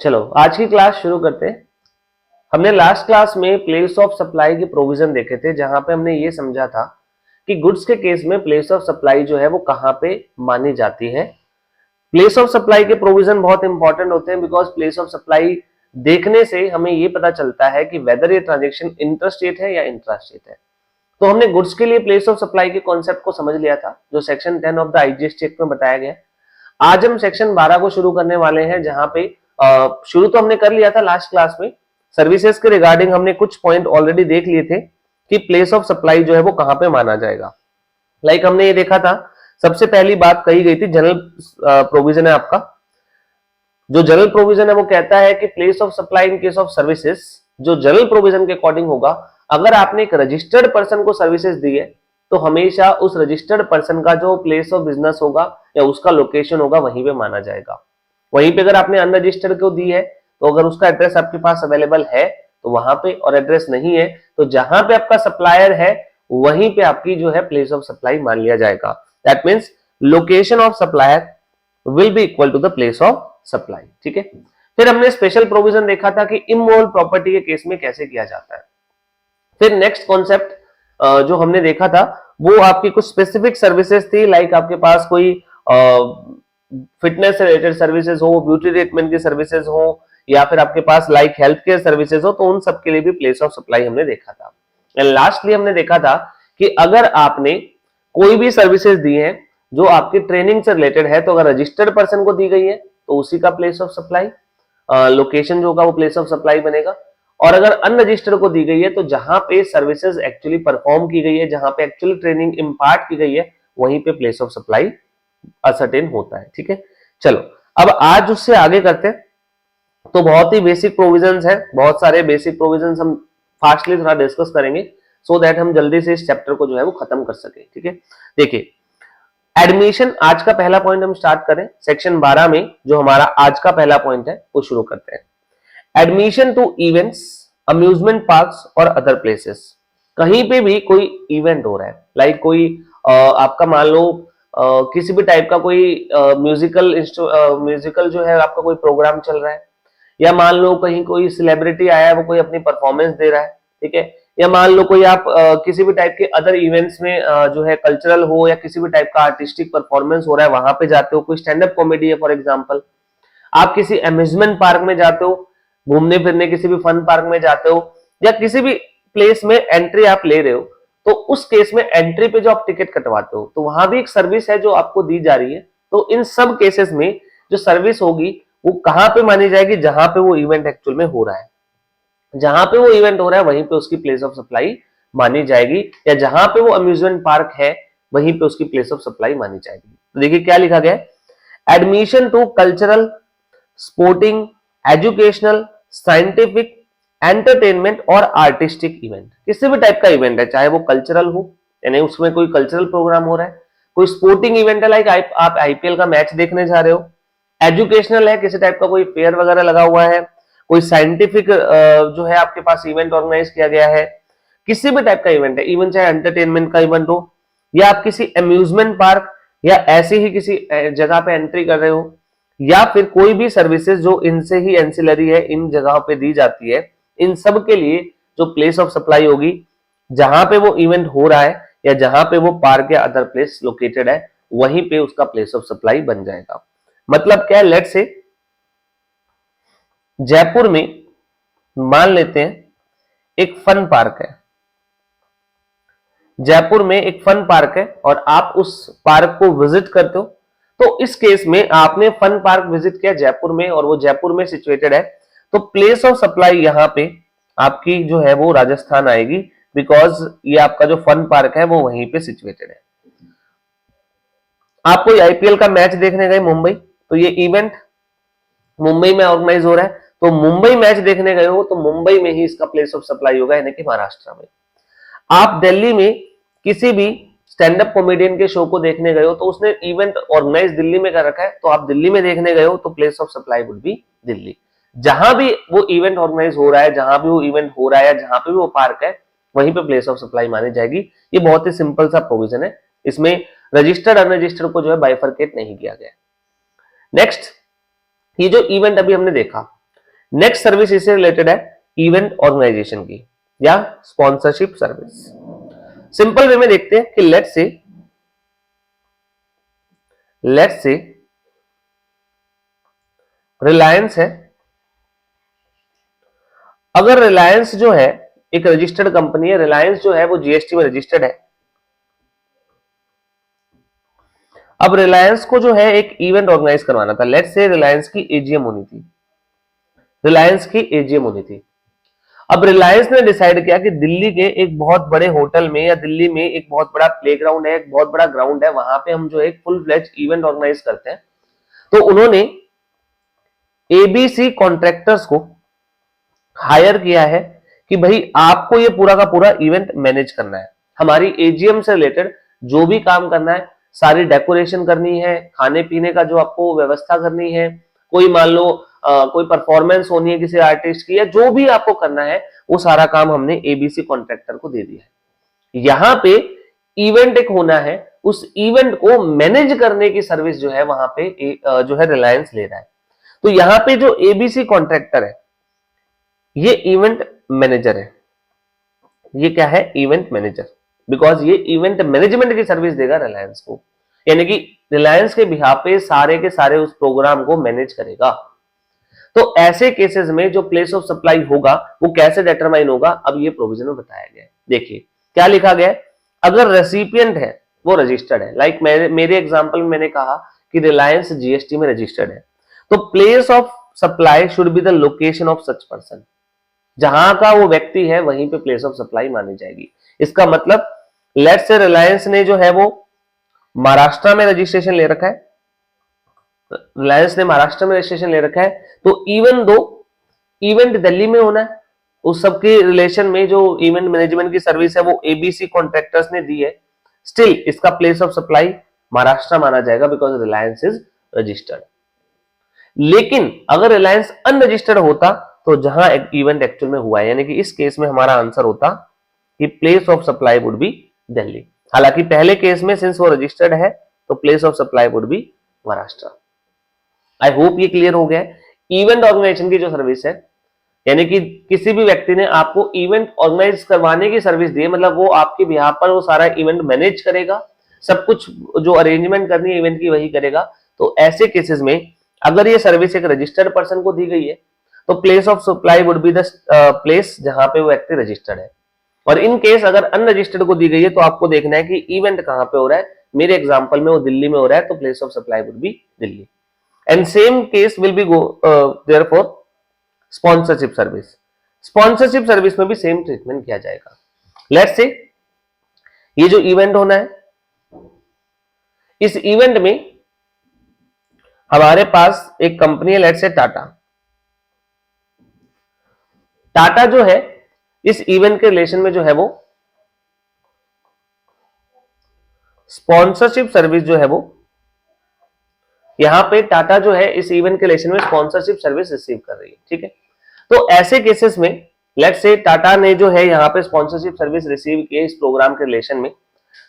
चलो आज की क्लास शुरू करते हैं। हमने लास्ट क्लास में प्लेस ऑफ सप्लाई के प्रोविजन देखे थे, जहां पे हमने ये समझा था कि गुड्स के केस में प्लेस ऑफ सप्लाई जो है वो कहां पे मानी जाती है। प्लेस ऑफ सप्लाई के प्रोविजन बहुत इंपॉर्टेंट होते हैं, बिकॉज प्लेस ऑफ सप्लाई देखने से हमें ये पता चलता है कि वेदर ये ट्रांजेक्शन इंटरस्टेट है या इंट्रास्टेट है। तो हमने गुड्स के लिए प्लेस ऑफ सप्लाई के कॉन्सेप्ट को समझ लिया था, जो सेक्शन 10 ऑफ द आईजीएस चेक में बताया गया। आज हम सेक्शन 12 को शुरू करने वाले हैं, जहां पे शुरू तो हमने कर लिया था लास्ट क्लास में। सर्विसेज के रिगार्डिंग हमने कुछ पॉइंट ऑलरेडी देख लिए थे कि प्लेस ऑफ सप्लाई जो है वो कहां पे माना जाएगा। लाइक हमने ये देखा था, सबसे पहली बात कही गई थी जनरल प्रोविजन है आपका। जो जनरल प्रोविजन है वो कहता है कि place of supply in case of services, जो जनरल प्रोविजन के अकॉर्डिंग होगा, अगर आपने एक रजिस्टर्ड पर्सन को सर्विसेज दी है तो हमेशा उस रजिस्टर्ड पर्सन का जो प्लेस ऑफ बिजनेस होगा या उसका लोकेशन होगा वहीं पे माना जाएगा। वहीं पे अगर आपने अनरजिस्टर्ड को दी है तो अगर उसका एड्रेस आपके पास अवेलेबल है तो वहां पे, और एड्रेस नहीं है तो जहां पे आपका सप्लायर है वहीं पे आपकी जो है प्लेस ऑफ सप्लाई मान लिया जाएगा। That means location of supplier will be equal to the place of supply. ठीक है। फिर हमने स्पेशल प्रोविजन देखा था कि इमूवेबल प्रॉपर्टी के केस में कैसे किया जाता है। फिर नेक्स्ट कॉन्सेप्ट जो हमने देखा था वो आपकी कुछ स्पेसिफिक सर्विसेज थी, लाइक आपके पास कोई फिटनेस से रिलेटेड सर्विसेज हो, ब्यूटी ट्रीटमेंट की सर्विसेज हो, या फिर आपके पास लाइक हेल्थ केयर सर्विसेज हो, तो उन सब के लिए भी प्लेस ऑफ सप्लाई हमने देखा था। एंड लास्टली हमने देखा था कि अगर आपने कोई भी सर्विसेज दी है जो आपकी ट्रेनिंग से रिलेटेड है, तो अगर रजिस्टर्ड पर्सन को दी गई है तो उसी का प्लेस ऑफ सप्लाई लोकेशन जो होगा वो प्लेस ऑफ सप्लाई बनेगा। और अगर अनरजिस्टर्ड को दी गई है तो जहां पे सर्विसेज एक्चुअली परफॉर्म की गई है, जहां पे एक्चुअली ट्रेनिंग इम्पार्ट की गई है, वहीं पे प्लेस ऑफ सप्लाई असर्टेन होता है। ठीक है। चलो अब आज उससे आगे करते हैं। तो बहुत ही बेसिक प्रोविजंस है, बहुत सारे बेसिक प्रोविजंस हम फास्टली थोड़ा डिस्कस करेंगे सो दैट हम जल्दी से इस चैप्टर को जो है वो खत्म कर सके। ठीक है। देखिए एडमिशन, आज का पहला पॉइंट हम स्टार्ट करें सेक्शन 12 में। जो हमारा आज का पहला पॉइंट है वो शुरू करते हैं। Admission to events, amusement parks और अदर प्लेसेस। कहीं पे भी कोई इवेंट हो रहा है, लाइक कोई आपका मान लो किसी भी टाइप का कोई म्यूजिकल जो है आपका कोई प्रोग्राम चल रहा है, या मान लो कहीं कोई सेलिब्रिटी आया है वो कोई अपनी परफॉर्मेंस दे रहा है। ठीक है। या मान लो कोई आप किसी भी टाइप के अदर इवेंट्स में जो है कल्चरल हो या किसी भी टाइप का आर्टिस्टिक परफॉर्मेंस हो रहा है, वहां पे जाते हो। कोई स्टैंड अप कॉमेडी है फॉर एग्जांपल, आप किसी अम्यूजमेंट पार्क में जाते हो, घूमने फिरने किसी भी फन पार्क में जाते हो, या किसी भी प्लेस में एंट्री आप ले रहे हो, तो उस केस में एंट्री पे जो आप टिकट कटवाते हो तो वहां भी एक सर्विस है जो आपको दी जा रही है। तो इन सब केसेस में जो सर्विस होगी वो कहां पे मानी जाएगी, जहां पे वो इवेंट एक्चुअल में हो रहा है। जहां पे वो इवेंट हो रहा है वहीं पे उसकी प्लेस ऑफ सप्लाई मानी जाएगी, या जहां पे वो अम्यूजमेंट पार्क है वहीं पे उसकी प्लेस ऑफ सप्लाई मानी जाएगी। तो देखिए क्या लिखा गया है, admission to cultural, sporting, educational, scientific, entertainment और आर्टिस्टिक इवेंट। किसी भी टाइप का इवेंट है, चाहे वो कल्चरल हो यानी उसमें कोई कल्चरल प्रोग्राम हो रहा है, कोई स्पोर्टिंग इवेंट है लाइक आप आईपीएल का मैच देखने जा रहे हो, एजुकेशनल है किसी टाइप का कोई फेयर वगैरह लगा हुआ है, कोई साइंटिफिक जो है आपके पास इवेंट ऑर्गेनाइज किया गया है, किसी भी टाइप का इवेंट है, इवन चाहे एंटरटेनमेंट का इवेंट हो, या आप किसी अम्यूजमेंट पार्क या ऐसे ही किसी जगह पे एंट्री कर रहे हो, या फिर कोई भी सर्विसेज जो इनसे ही एंसिलरी है, इन जगहों पे दी जाती है, इन सब के लिए जो प्लेस ऑफ सप्लाई होगी, जहां पे वो इवेंट हो रहा है या जहां पे वो पार्क या अदर प्लेस लोकेटेड है, वहीं पे उसका प्लेस ऑफ सप्लाई बन जाएगा। मतलब क्या है, लेट्स से जयपुर में मान लेते हैं एक फन पार्क है, जयपुर में एक फन पार्क है और आप उस पार्क को विजिट करते हो। तो इस केस में आपने फन पार्क विजिट किया जयपुर में और वो जयपुर में सिचुएटेड है, तो प्लेस ऑफ सप्लाई यहां पे आपकी जो है वो राजस्थान आएगी, बिकॉज ये आपका जो फन पार्क है वो वहीं पे सिचुएटेड है। आप कोई आईपीएल का मैच देखने गए मुंबई, तो ये इवेंट मुंबई में ऑर्गेनाइज हो रहा है, तो मुंबई मैच देखने गए हो तो मुंबई में ही इसका प्लेस ऑफ सप्लाई होगा, यानी कि महाराष्ट्र में। आप दिल्ली में किसी भी स्टैंड अप कॉमेडियन के शो को देखने गए हो तो उसने इवेंट ऑर्गेनाइज दिल्ली में कर रखा है, तो आप दिल्ली में देखने गए हो तो place of supply would B Delhi. जहां भी वो इवेंट ऑर्गेनाइज हो रहा है, जहां भी वो इवेंट हो रहा है, जहां पे भी वो पार्क है, वहीं पे प्लेस ऑफ सप्लाई मानी जाएगी। ये बहुत ही सिंपल सा प्रोविजन है, इसमें रजिस्टर्ड अनरजिस्टर्ड को जो है बाइफरकेट नहीं किया गया। नेक्स्ट, ये जो इवेंट अभी हमने देखा, नेक्स्ट सर्विस इससे रिलेटेड है इवेंट ऑर्गेनाइजेशन की या स्पॉन्सरशिप सर्विस। सिंपल वे में देखते हैं कि लेट्स से रिलायंस है। अगर रिलायंस जो है एक रजिस्टर्ड कंपनी है, रिलायंस जो है वो जीएसटी में रजिस्टर्ड है। अब रिलायंस को जो है एक इवेंट ऑर्गेनाइज करवाना था। लेट्स से रिलायंस की एजीएम होनी थी, अब रिलायंस ने डिसाइड किया कि दिल्ली के एक बहुत बड़े होटल में या दिल्ली में एक बहुत बड़ा प्लेग्राउंड है, एक बहुत बड़ा ग्राउंड है, वहां पे हम जो एक फुल फ्लेज इवेंट ऑर्गेनाइज करते हैं। तो उन्होंने एबीसी कॉन्ट्रैक्टर्स को हायर किया है कि भाई आपको ये पूरा का पूरा इवेंट मैनेज करना है, हमारी एजीएम से रिलेटेड जो भी काम करना है, सारी डेकोरेशन करनी है, खाने पीने का जो आपको व्यवस्था करनी है, कोई मान लो कोई परफॉर्मेंस होनी है किसी आर्टिस्ट की, या जो भी आपको करना है वो सारा काम हमने एबीसी कॉन्ट्रैक्टर को दे दिया है। यहां पे इवेंट एक होना है, उस इवेंट को मैनेज करने की सर्विस जो है वहां पे जो है रिलायंस ले रहा है। तो यहां पे जो एबीसी कॉन्ट्रैक्टर है ये इवेंट मैनेजर है। ये क्या है? इवेंट मैनेजर, बिकॉज ये इवेंट मैनेजमेंट की सर्विस देगा रिलायंस को, यानी कि रिलायंस के बिहाफ पे सारे के सारे उस प्रोग्राम को मैनेज करेगा। तो ऐसे केसेस में जो प्लेस ऑफ सप्लाई होगा वो कैसे डिटरमाइन होगा, अब ये प्रोविजन में बताया गया है। देखिए क्या लिखा गया है, अगर रेसिपिएंट है वो रजिस्टर्ड है, लाइक मेरे एग्जांपल में मैंने कहा कि रिलायंस जीएसटी में रजिस्टर्ड है, तो place of supply should be the location of such person. जहां का वो व्यक्ति है वहीं पे प्लेस ऑफ सप्लाई मानी जाएगी। इसका मतलब लेट्स से रिलायंस ने जो है वो महाराष्ट्र में रजिस्ट्रेशन ले रखा है, रिलायंस ने महाराष्ट्र में रजिस्ट्रेशन ले रखा है, तो इवन दो इवेंट दिल्ली में होना है, उस सबके रिलेशन में जो इवेंट मैनेजमेंट की सर्विस है वो एबीसी कॉन्ट्रैक्टर्स ने दी है, स्टिल इसका प्लेस ऑफ सप्लाई महाराष्ट्र माना जाएगा बिकॉज रिलायंस इज रजिस्टर्ड। लेकिन अगर रिलायंस अनरजिस्टर्ड होता तो जहां इवेंट एक्चुअल में हुआ है, यानी कि इस केस में हमारा आंसर होता कि place of supply would B Delhi. हालांकि पहले केस में सिंस वो रजिस्टर्ड है तो place of supply would B Maharashtra. I hope ये क्लियर हो गया है। इवेंट ऑर्गेनाइजेशन की जो सर्विस है, यानी कि किसी भी व्यक्ति ने आपको इवेंट ऑर्गेनाइज करवाने की सर्विस दी है, मतलब वो आपके बिहाफ पर वो सारा इवेंट मैनेज करेगा, सब कुछ जो अरेंजमेंट करनी है इवेंट की वही करेगा। तो ऐसे केसेस में अगर ये सर्विस एक रजिस्टर्ड पर्सन को दी गई है तो place of supply would be the place जहां पे वो व्यक्ति रजिस्टर्ड है। और इन केस अगर अनरजिस्टर्ड को दी गई है तो आपको देखना है कि इवेंट कहां पे हो रहा है। मेरे एग्जांपल में वो दिल्ली में हो रहा है तो place of supply would B Delhi. And same case will be go therefore sponsorship service. Sponsorship service में भी सेम ट्रीटमेंट किया जाएगा। लेट्स से ये जो इवेंट होना है, इस इवेंट में हमारे पास एक कंपनी है, लेट्स से टाटा। टाटा जो है इस इवेंट के रिलेशन में जो है वो स्पॉन्सरशिप सर्विस जो है वो यहां पे टाटा जो है इस इवेंट के रिलेशन में स्पॉन्सरशिप सर्विस रिसीव कर रही है। ठीक है, तो ऐसे केसेस में लेट्स से टाटा ने जो है यहाँ पे स्पॉन्सरशिप सर्विस रिसीव की है। इस प्रोग्राम के रिलेशन में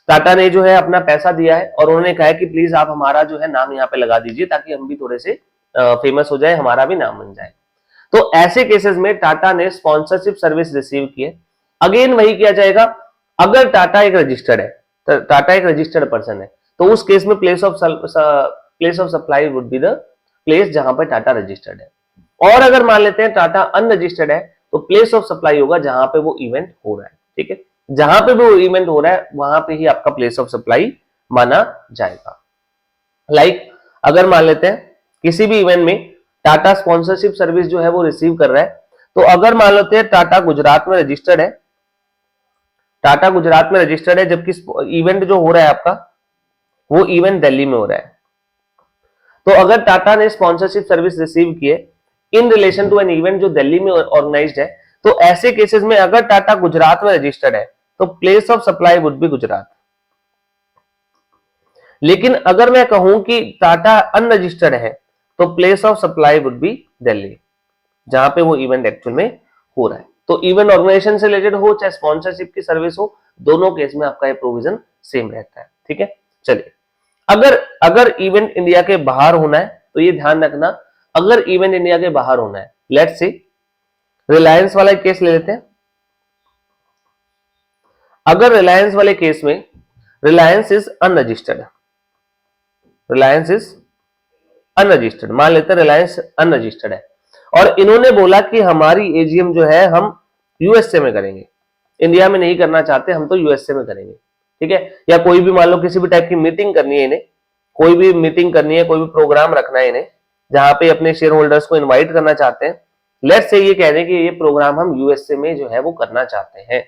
टाटा ने जो है अपना पैसा दिया है और उन्होंने कहा है कि प्लीज आप हमारा जो है नाम यहाँ पे लगा दीजिए ताकि हम भी थोड़े से फेमस हो जाए, हमारा भी नाम बन जाए। तो ऐसे केसेस में टाटा ने स्पॉन्सरशिप सर्विस रिसीव की है। अगेन वही किया जाएगा, अगर टाटा एक रजिस्टर्ड है, टाटा एक रजिस्टर्ड पर्सन है, तो उस केस में place of supply would be the place जहां पर टाटा रजिस्टर्ड है। और अगर मान लेते हैं टाटा अनरजिस्टर्ड है तो प्लेस ऑफ सप्लाई होगा जहां पे वो इवेंट हो रहा है। ठीक है, जहां पे भी वो इवेंट हो रहा है वहां पे ही आपका प्लेस ऑफ सप्लाई माना जाएगा। लाइक अगर मान लेते हैं किसी भी इवेंट में टाटा स्पॉन्सरशिप सर्विस जो है वो रिसीव कर रहा है, तो अगर मान लेते हैं टाटा गुजरात में रजिस्टर्ड है, टाटा गुजरात में रजिस्टर्ड है, जबकि इवेंट जो हो रहा है आपका वो इवेंट दिल्ली में हो रहा है, तो अगर टाटा ने स्पॉन्सरशिप सर्विस रिसीव की है in relation to an event जो दिल्ली में ऑर्गेनाइज्ड है, तो ऐसे केसेस में अगर टाटा गुजरात में रजिस्टर्ड है तो place of supply would B Gujarat. लेकिन अगर मैं कहूं कि टाटा अनरजिस्टर्ड है तो place of supply would B Delhi, जहां पे वो इवेंट एक्चुअल में हो रहा है। तो इवेंट ऑर्गेनाइजेशन से रिलेटेड हो चाहे स्पॉन्सरशिप की सर्विस हो, दोनों केस में आपका ये प्रोविजन सेम रहता है। ठीक है, चलिए अगर इवेंट इंडिया के बाहर होना है तो ये ध्यान रखना, अगर इवेंट इंडिया के बाहर होना है लेट्स सी, रिलायंस वाला केस ले लेते हैं। अगर रिलायंस वाले केस में Reliance is unregistered, Reliance is unregistered, मान लेते हैं रिलायंस अनरजिस्टर्ड है और इन्होंने बोला कि हमारी एजीएम जो है हम यूएसए में करेंगे, इंडिया में नहीं करना चाहते, हम तो यूएसए में करेंगे, ठीक है। या कोई भी मान लो किसी भी टाइप की मीटिंग करनी है इन्हें, कोई भी मीटिंग करनी है, कोई भी प्रोग्राम रखना है इन्हें जहां पे अपने शेयर होल्डर्स को इन्वाइट करना चाहते हैं, लेट्स से ये कह रहे हैं कि ये प्रोग्राम हम यूएसए में जो है वो करना चाहते हैं।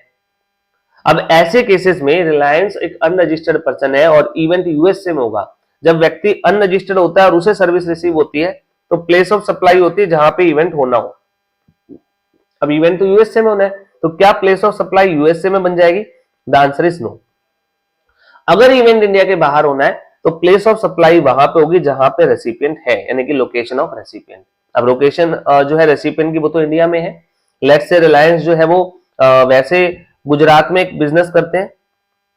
अब ऐसे केसेस में रिलायंस एक अनरजिस्टर्ड पर्सन है और इवेंट यूएसए में होगा। जब व्यक्ति अनरजिस्टर्ड होता है और उसे सर्विस रिसीव होती है तो प्लेस ऑफ सप्लाई होती है जहां पे इवेंट होना हो। अब इवेंट तो यूएसए में होना है तो क्या प्लेस ऑफ सप्लाई यूएसए में बन जाएगी? The answer is no. अगर इवेंट इंडिया के बाहर होना है तो प्लेस ऑफ सप्लाई वहां पे होगी जहां पे रेसिपिएंट है, यानी कि लोकेशन ऑफ रेसिपिएंट। अब लोकेशन जो है रेसिपिएंट की वो तो इंडिया में है। लेट्स से रिलायंस जो है वो वैसे गुजरात में एक बिजनेस करते हैं,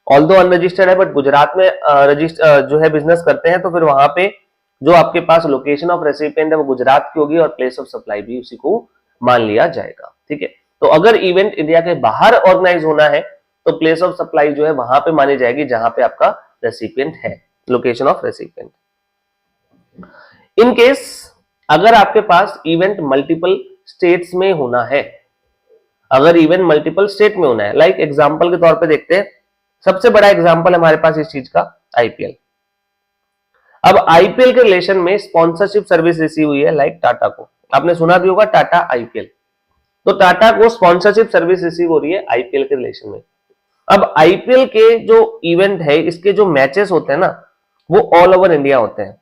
ऑल्दो अनरजिस्टर्ड है बट गुजरात में जो है बिजनेस करते हैं, तो फिर वहां पे जो आपके पास लोकेशन ऑफ रेसिपिएंट है वो गुजरात की होगी और प्लेस ऑफ सप्लाई भी उसी को मान लिया जाएगा, ठीक है। तो अगर इवेंट इंडिया के बाहर ऑर्गेनाइज होना है तो प्लेस ऑफ सप्लाई जो है वहां पे मानी जाएगी जहां पे आपका रेसिपिएंट है, location of recipient. In case अगर आपके पास इवेंट मल्टीपल स्टेट्स में होना है, अगर इवेंट मल्टीपल स्टेट में होना है, लाइक एग्जांपल के तौर पे देखते हैं, सबसे बड़ा एग्जांपल हमारे पास इस चीज का आईपीएल। अब आईपीएल के रिलेशन में स्पॉन्सरशिप सर्विस रिसीव हुई है, लाइक टाटा को, आपने सुना भी होगा टाटा आईपीएल, तो टाटा को स्पॉन्सरशिप सर्विस रिसीव हो रही है आईपीएल के रिलेशन में। अब आईपीएल के जो इवेंट है, इसके जो मैचेस होते हैं ना वो ऑल ओवर इंडिया होते हैं।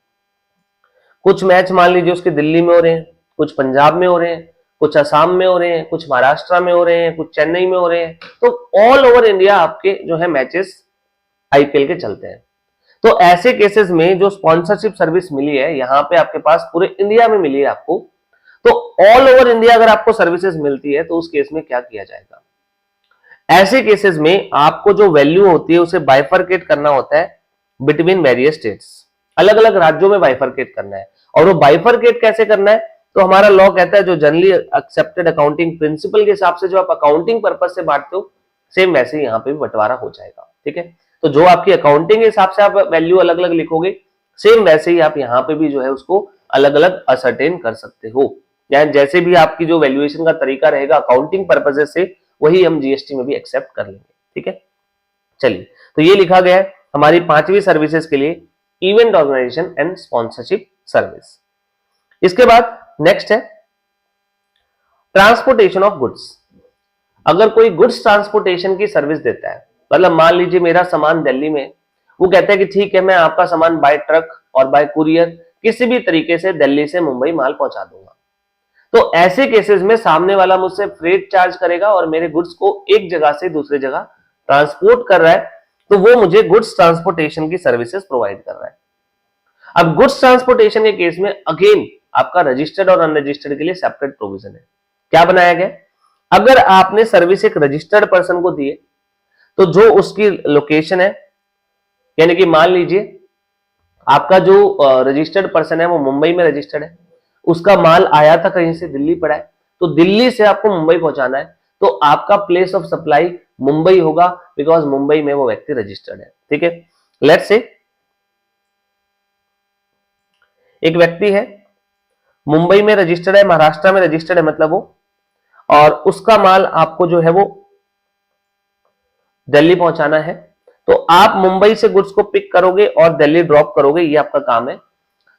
कुछ मैच मान लीजिए उसके दिल्ली में हो रहे हैं, कुछ पंजाब में हो रहे हैं, कुछ असम में हो रहे हैं, कुछ महाराष्ट्र में हो रहे हैं, कुछ चेन्नई में हो रहे हैं, तो ऑल ओवर इंडिया आपके जो है मैचेस आईपीएल के चलते हैं। तो ऐसे केसेस में जो स्पॉन्सरशिप सर्विस मिली है यहां पे आपके पास पूरे इंडिया में मिली है आपको, तो ऑल ओवर इंडिया अगर आपको सर्विसेज मिलती है तो उस केस में क्या किया जाएगा? ऐसे केसेस में आपको जो वैल्यू होती है उसे बाइफरकेट करना होता है बिटवीन वेरियस स्टेट्स, अलग अलग राज्यों में बाइफरकेट करना है। और वो बाइफरकेट कैसे करना है? तो हमारा लॉ कहता है जो जनरली एक्सेप्टेड अकाउंटिंग प्रिंसिपल के हिसाब से जो आप अकाउंटिंग पर्पस से बांटते हो सेम वैसे ही यहाँ पे भी बंटवारा हो जाएगा, ठीक है। तो जो आपकी अकाउंटिंग के हिसाब से आप वैल्यू अलग अलग लिखोगे सेम वैसे ही आप यहाँ पे भी जो है उसको अलग अलग असरटेन कर सकते हो, यानी जैसे भी आपकी जो वैल्यूएशन का तरीका रहेगा अकाउंटिंग पर्पसेस से वही हम जीएसटी में भी एक्सेप्ट कर लेंगे, ठीक है। चलिए, तो ये लिखा गया है हमारी 5वीं सर्विसेज के लिए event organisation and sponsorship service. इसके बाद नेक्स्ट है ट्रांसपोर्टेशन ऑफ गुड्स। अगर कोई गुड्स ट्रांसपोर्टेशन की सर्विस देता है, मतलब मान लीजिए मेरा सामान दिल्ली में, वो कहता है कि ठीक है मैं आपका सामान बाय ट्रक और बाय कुरियर किसी भी तरीके से दिल्ली से मुंबई माल पहुंचा दूंगा, तो ऐसे केसेस में सामने वाला मुझसे फ्रेट चार्ज करेगा और मेरे गुड्स को एक जगह से दूसरी जगह ट्रांसपोर्ट कर रहा है, तो वो मुझे गुड्स ट्रांसपोर्टेशन की सर्विसेज प्रोवाइड कर रहा है। अब गुड्स ट्रांसपोर्टेशन के केस में अगेन आपका रजिस्टर्ड और अनरजिस्टर्ड के लिए सेपरेट प्रोविजन है। क्या बनाया गया? अगर आपने सर्विस एक रजिस्टर्ड पर्सन को दी है तो जो उसकी लोकेशन है, यानी कि मान लीजिए आपका जो रजिस्टर्ड पर्सन है वो मुंबई में रजिस्टर्ड है, उसका माल आया था कहीं से दिल्ली पड़ा है, तो दिल्ली से आपको मुंबई पहुंचाना है, तो आपका प्लेस ऑफ सप्लाई मुंबई होगा बिकॉज मुंबई में वो व्यक्ति रजिस्टर्ड है, ठीक है। लेट्स से एक व्यक्ति है मुंबई में रजिस्टर्ड है, महाराष्ट्र में रजिस्टर्ड है मतलब वो, और उसका माल आपको जो है वो दिल्ली पहुंचाना है, तो आप मुंबई से गुड्स को पिक करोगे और दिल्ली ड्रॉप करोगे, ये आपका काम है।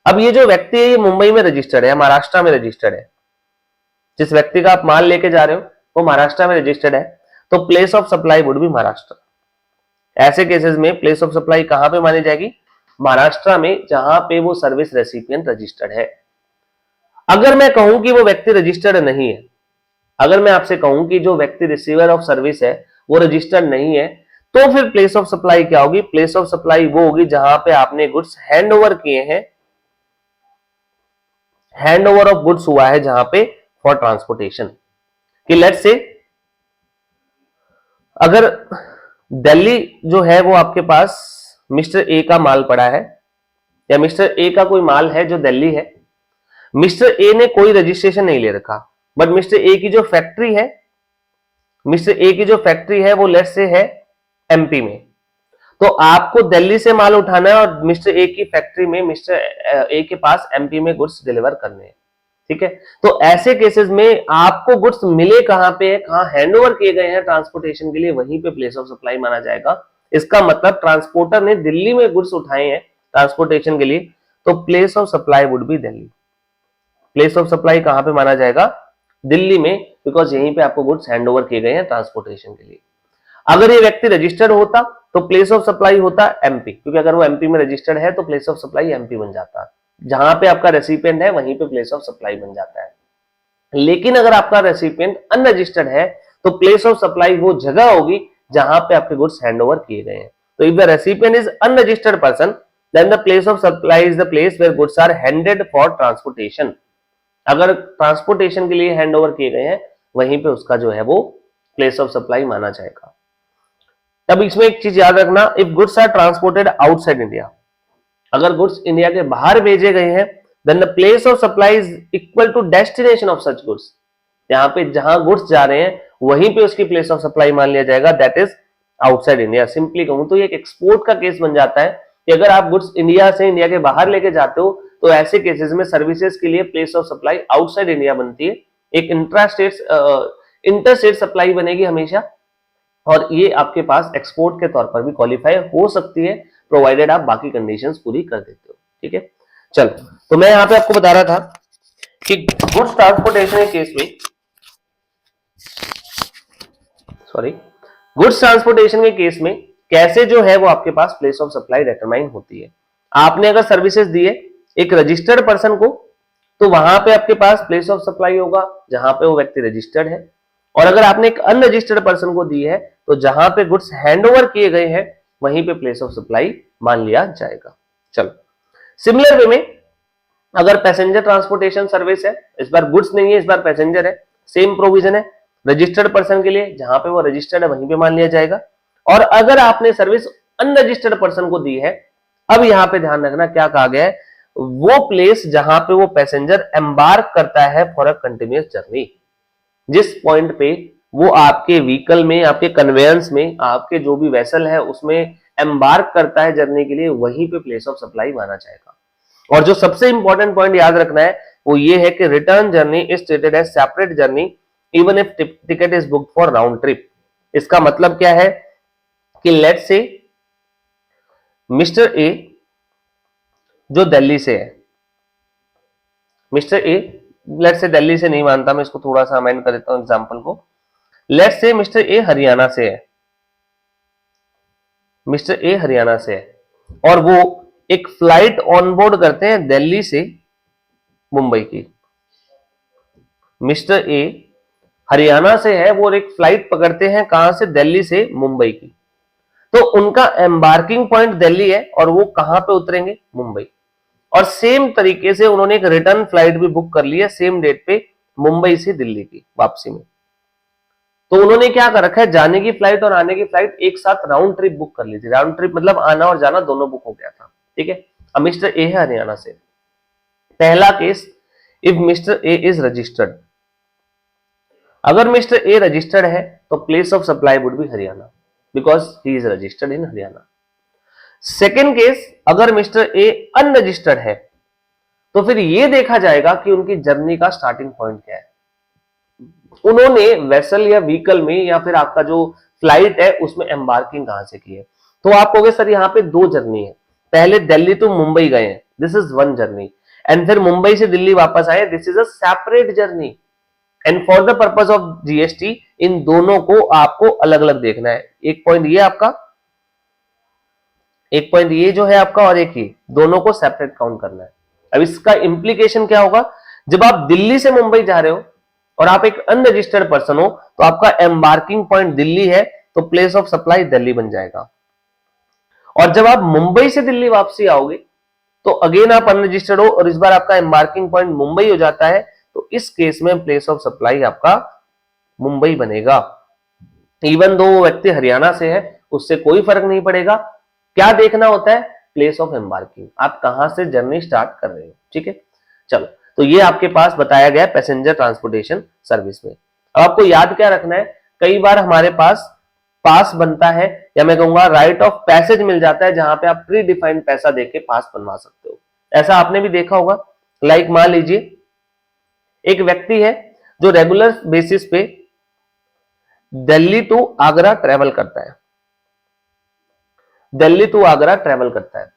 अब ये जो व्यक्ति है ये मुंबई में रजिस्टर्ड है, महाराष्ट्र में रजिस्टर्ड है, जिस व्यक्ति का आप माल लेके जा रहे हो वो महाराष्ट्र में रजिस्टर्ड है, तो प्लेस ऑफ सप्लाई वुड भी महाराष्ट्र। ऐसे केसेस में प्लेस ऑफ सप्लाई कहां पे मानी जाएगी? महाराष्ट्र में, जहां पे वो सर्विस रेसिपिएंट रजिस्टर्ड है। अगर मैं कहूं कि वो व्यक्ति रजिस्टर्ड नहीं है, अगर मैं आपसे कहूं कि जो व्यक्ति रिसीवर ऑफ सर्विस है वो रजिस्टर्ड नहीं है, तो फिर प्लेस ऑफ सप्लाई क्या होगी? प्लेस ऑफ सप्लाई वो होगी जहां पे आपने गुड्स हैंड ओवर किए हैं, हैंड ओवर ऑफ गुड्स हुआ है जहां पे फॉर ट्रांसपोर्टेशन। कि लेट्स से अगर दिल्ली जो है वो आपके पास मिस्टर ए का माल पड़ा है, या मिस्टर ए का कोई माल है जो दिल्ली है, मिस्टर ए ने कोई रजिस्ट्रेशन नहीं ले रखा, बट मिस्टर ए की जो फैक्ट्री है, वो लेट्स से है एमपी में, तो आपको दिल्ली से माल उठाना है और मिस्टर ए की फैक्ट्री में, मिस्टर ए के पास एमपी में गुड्स डिलीवर करने हैं, ठीक है। तो ऐसे केसेस में आपको गुड्स मिले कहां पे है, कहां हैंडओवर किए गए हैं ट्रांसपोर्टेशन के लिए, वहीं पे प्लेस ऑफ सप्लाई माना जाएगा। इसका मतलब ट्रांसपोर्टर ने दिल्ली में गुड्स उठाए हैं ट्रांसपोर्टेशन के लिए, तो place of supply would B Delhi. Place of supply कहां पे माना जाएगा, दिल्ली में, बिकॉज यहीं पे आपको गुड्स हैंडओवर किए गए हैं ट्रांसपोर्टेशन के लिए। अगर ये व्यक्ति रजिस्टर्ड होता तो प्लेस ऑफ सप्लाई होता एमपी, क्योंकि अगर वो एमपी में रजिस्टर्ड है तो प्लेस ऑफ सप्लाई एमपी बन जाता है, जहां पे आपका रेसिपिएंट है वहीं पे प्लेस ऑफ सप्लाई बन जाता है। लेकिन अगर आपका रेसिपिएंट अनरजिस्टर्ड है तो प्लेस ऑफ सप्लाई वो जगह होगी जहां पे आपके गुड्स हैंडओवर किए गए हैं। तो if the recipient is unregistered person, then the place of supply is the place where goods are handed for transportation. अगर ट्रांसपोर्टेशन के लिए हैंडओवर किए गए हैं, वहीं पे उसका जो है वो प्लेस ऑफ सप्लाई माना जाएगा। तब इसमें एक चीज याद रखना, if goods are transported outside India, अगर गुड्स इंडिया के बाहर भेजे गए हैं, then the place of supply is equal to destination of such goods. यहाँ पे जहां गुड्स जा रहे हैं वहीं पे उसकी प्लेस ऑफ सप्लाई मान लिया जाएगा, that is outside India. Simply कहूं तो ये एक एक्सपोर्ट का केस बन जाता है कि अगर आप गुड्स इंडिया से इंडिया के बाहर लेके जाते हो तो ऐसे केसेस में सर्विसेज के लिए place of supply outside India बनती है, एक इंटरस्टेट सप्लाई बनेगी हमेशा, और ये आपके पास एक्सपोर्ट के तौर पर भी क्वालिफाई हो सकती है, प्रोवाइडेड आप बाकी कंडीशंस पूरी कर देते हो, ठीक है। चलो, तो मैं यहां पे आपको बता रहा था कि गुड्स ट्रांसपोर्टेशन के केस में, गुड्स ट्रांसपोर्टेशन के केस में कैसे जो है वो आपके पास प्लेस ऑफ सप्लाई डिटरमाइन होती है। आपने अगर सर्विसेज दिए एक रजिस्टर्ड पर्सन को, तो वहां पे आपके पास प्लेस ऑफ सप्लाई होगा जहां पे वो व्यक्ति रजिस्टर्ड है, और अगर आपने एक अनरजिस्टर्ड पर्सन को दी है तो जहां पे गुड्स हैंडओवर किए गए हैं वहीं पे प्लेस ऑफ सप्लाई मान लिया जाएगा। चलो, सिमिलर वे में अगर पैसेंजर ट्रांसपोर्टेशन सर्विस है, इस बार गुड्स नहीं है, इस बार पैसेंजर है, सेम प्रोविजन है, रजिस्टर्ड पर्सन के लिए जहां पे वो रजिस्टर्ड है वहीं पे मान लिया जाएगा। और अगर आपने सर्विस अनरजिस्टर्ड पर्सन को दी है, अब यहां पे ध्यान रखना क्या कहा गया है, वो प्लेस जहां पे वो पैसेंजर एम्बार्क करता है फॉर अ कंटिन्यूअस जर्नी, जिस पॉइंट पे वो आपके व्हीकल में, आपके कन्वेयंस में, आपके जो भी वेसल है उसमें एम्बार्क करता है जर्नी के लिए, वहीं पे प्लेस ऑफ सप्लाई माना जाएगा। और जो सबसे इंपॉर्टेंट पॉइंट याद रखना है वो ये है कि return journey is treated as separate journey even if ticket is booked for round trip. इसका मतलब क्या है कि लेट्स से मिस्टर ए जो दिल्ली से है, mister A let's say Delhi से नहीं मानता मैं, इसको थोड़ा सा अमेंड कर देता हूं एग्जांपल को, let's say mister A Haryana से है, मिस्टर ए हरियाणा से है और वो एक फ्लाइट ऑन बोर्ड करते हैं दिल्ली से मुंबई की। मिस्टर ए हरियाणा से है, वो एक फ्लाइट पकड़ते हैं कहां से, दिल्ली से मुंबई की, तो उनका एम्बार्किंग पॉइंट दिल्ली है और वो कहां पे उतरेंगे, मुंबई। और सेम तरीके से उन्होंने एक रिटर्न फ्लाइट भी बुक कर ली है सेम डेट पे मुंबई से दिल्ली की वापसी में। तो उन्होंने क्या कर रखा है, जाने की फ्लाइट और आने की फ्लाइट एक साथ राउंड ट्रिप बुक कर ली थी। राउंड ट्रिप मतलब आना और जाना दोनों बुक हो गया था, ठीक है। अब मिस्टर ए है हरियाणा से, पहला case, if mister A is registered, अगर मिस्टर ए रजिस्टर्ड है तो place of supply would B Haryana because he is registered in Haryana. Second case, अगर मिस्टर ए अनरजिस्टर्ड है तो फिर यह देखा जाएगा कि उनकी जर्नी का स्टार्टिंग पॉइंट क्या है, उन्होंने वेसल या व्हीकल में या फिर आपका जो फ्लाइट है उसमें एम्बार्किंग कहां से की है। तो आप कहोगे सर यहाँ पे दो जर्नी है, पहले दिल्ली टू मुंबई गए हैं, this is one journey, and फिर मुंबई से दिल्ली वापस आए, this is a separate journey. And for the purpose of GST in दोनों को आपको अलग अलग देखना है। एक पॉइंट ये आपका, एक पॉइंट ये जो है आपका, और एक ही, दोनों को सेपरेट काउंट करना है। अब इसका इंप्लीकेशन क्या होगा, जब आप दिल्ली से मुंबई जा रहे हो और आप एक अनरजिस्टर्ड पर्सन हो तो आपका एम्बार्किंग पॉइंट दिल्ली है तो प्लेस ऑफ सप्लाई दिल्ली बन जाएगा। और जब आप मुंबई से दिल्ली वापसी आओगे तो अगेन आप अनरजिस्टर्ड हो और इस बार आपका एम्बार्किंग पॉइंट मुंबई हो जाता है, तो इस केस में प्लेस ऑफ सप्लाई आपका मुंबई बनेगा। इवन दो वो व्यक्ति हरियाणा से है उससे कोई फर्क नहीं पड़ेगा, क्या देखना होता है, प्लेस ऑफ एम्बार्किंग, आप कहां से जर्नी स्टार्ट कर रहे हो, ठीक है। चलो, तो ये आपके पास बताया गया पैसेंजर ट्रांसपोर्टेशन सर्विस में। अब आपको याद क्या रखना है, कई बार हमारे पास बनता है या मैं कहूंगा राइट ऑफ पैसेज मिल जाता है, जहां पे आप प्री डिफाइंड पैसा देके पास बनवा सकते हो। ऐसा आपने भी देखा होगा। लाइक मान लीजिए एक व्यक्ति है जो रेगुलर बेसिस पे दिल्ली टू आगरा ट्रेवल करता है, दिल्ली टू आगरा ट्रेवल करता है।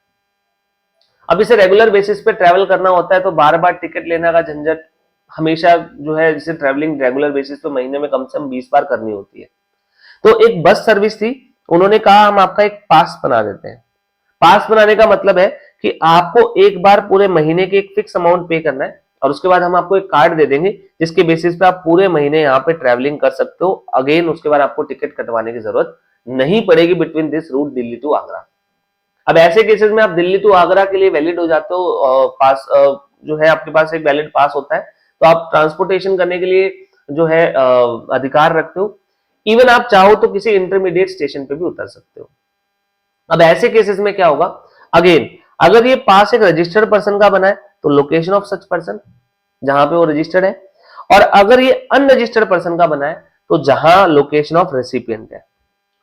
अब इसे रेगुलर बेसिस पे ट्रेवल करना होता है तो बार बार टिकट लेने का झंझट हमेशा जो है, जिसे ट्रेवलिंग रेगुलर बेसिस पे महीने में कम से कम 20 बार करनी होती है। तो एक बस सर्विस थी, उन्होंने कहा हम आपका एक पास बना देते हैं। पास बनाने का मतलब है कि आपको एक बार पूरे महीने के एक फिक्स अमाउंट पे करना है और उसके बाद हम आपको एक कार्ड दे देंगे जिसके बेसिस पे आप पूरे महीने यहाँ पे ट्रेवलिंग कर सकते हो। अगेन उसके बाद आपको टिकट कटवाने की जरूरत नहीं पड़ेगी between this route Delhi to Agra. अब ऐसे केसेस में आप दिल्ली टू आगरा के लिए वैलिड हो जाते हो, पास जो है आपके पास एक वैलिड पास होता है, तो आप ट्रांसपोर्टेशन करने के लिए जो है अधिकार रखते हो। इवन आप चाहो तो किसी इंटरमीडिएट स्टेशन पे भी उतर सकते हो। अब ऐसे केसेस में क्या होगा, अगेन अगर ये पास एक रजिस्टर्ड पर्सन का बना है तो लोकेशन ऑफ सच पर्सन जहां पे वो रजिस्टर्ड है, और अगर ये अनरजिस्टर्ड पर्सन का बना है तो जहां लोकेशन ऑफ रेसिपिएंट है।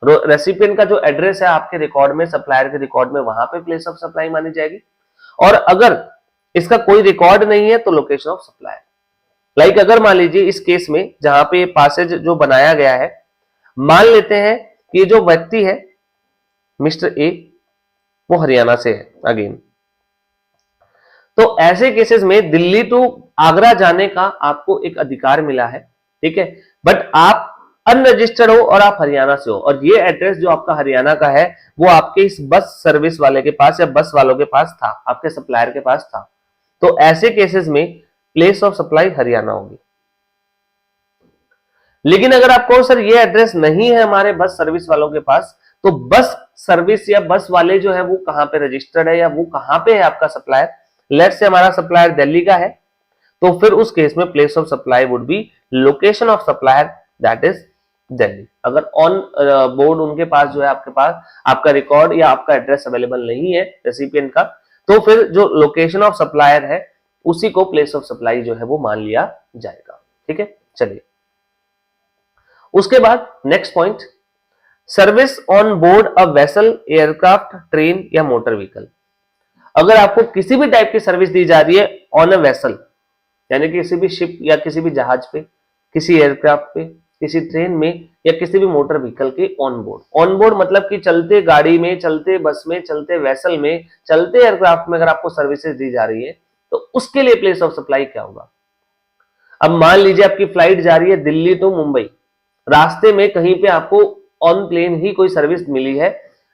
रेसिपिएंट का जो एड्रेस है आपके रिकॉर्ड में, सप्लायर के रिकॉर्ड में, वहां पे प्लेस ऑफ सप्लाई मानी जाएगी। और अगर इसका कोई रिकॉर्ड नहीं है तो लोकेशन ऑफ सप्लायर। लाइक अगर मान लीजिए इस केस में जहां पे पासेज जो बनाया गया है, मान लेते हैं कि जो व्यक्ति है मिस्टर ए वो हरियाणा से है अगेन, तो ऐसे केसेस में दिल्ली टू आगरा जाने का आपको एक अधिकार मिला है, ठीक है। बट आप अनरजिस्टर्ड हो और आप हरियाणा से हो, और ये एड्रेस जो आपका हरियाणा का है वो आपके इस बस सर्विस वाले के पास या बस वालों के पास था, आपके सप्लायर के पास था, तो ऐसे केसेस में प्लेस ऑफ सप्लाई हरियाणा होगी। लेकिन अगर आपको सर ये एड्रेस नहीं है हमारे बस सर्विस वालों के पास, तो बस सर्विस या बस वाले जो है वो कहां पे रजिस्टर्ड है या वो कहां पे है आपका सप्लायर। लेट्स से हमारा सप्लायर दिल्ली का है, तो फिर उस केस में place of supply would be location of supplier that is Delhi. अगर ऑन बोर्ड उनके पास जो है आपके पास आपका रिकॉर्ड या आपका एड्रेस अवेलेबल नहीं है रेसिपिएंट का, तो फिर जो लोकेशन ऑफ सप्लायर है उसी को प्लेस ऑफ सप्लाई जो है वो मान लिया जाएगा, ठीक है। चलिए उसके बाद next point, service on board a vessel, aircraft, train या मोटर व्हीकल। अगर आपको किसी भी टाइप की सर्विस दी जा रही है ऑन अ वेसल, यानी कि किसी भी शिप या किसी भी जहाज पे, किसी एयरक्राफ्ट पे, किसी ट्रेन में या किसी भी मोटर व्हीकल के ऑन बोर्ड। ऑन बोर्ड मतलब कि चलते गाड़ी में, चलते बस में, चलते वेसल में, चलते एयरक्राफ्ट में अगर आपको सर्विसेज दी जा रही है तो उसके लिए प्लेस ऑफ सप्लाई क्या होगा। अब मान लीजिए आपकी फ्लाइट जा रही है दिल्ली टू मुंबई, रास्ते में कहीं पे आपको ऑन प्लेन ही कोई सर्विस मिली है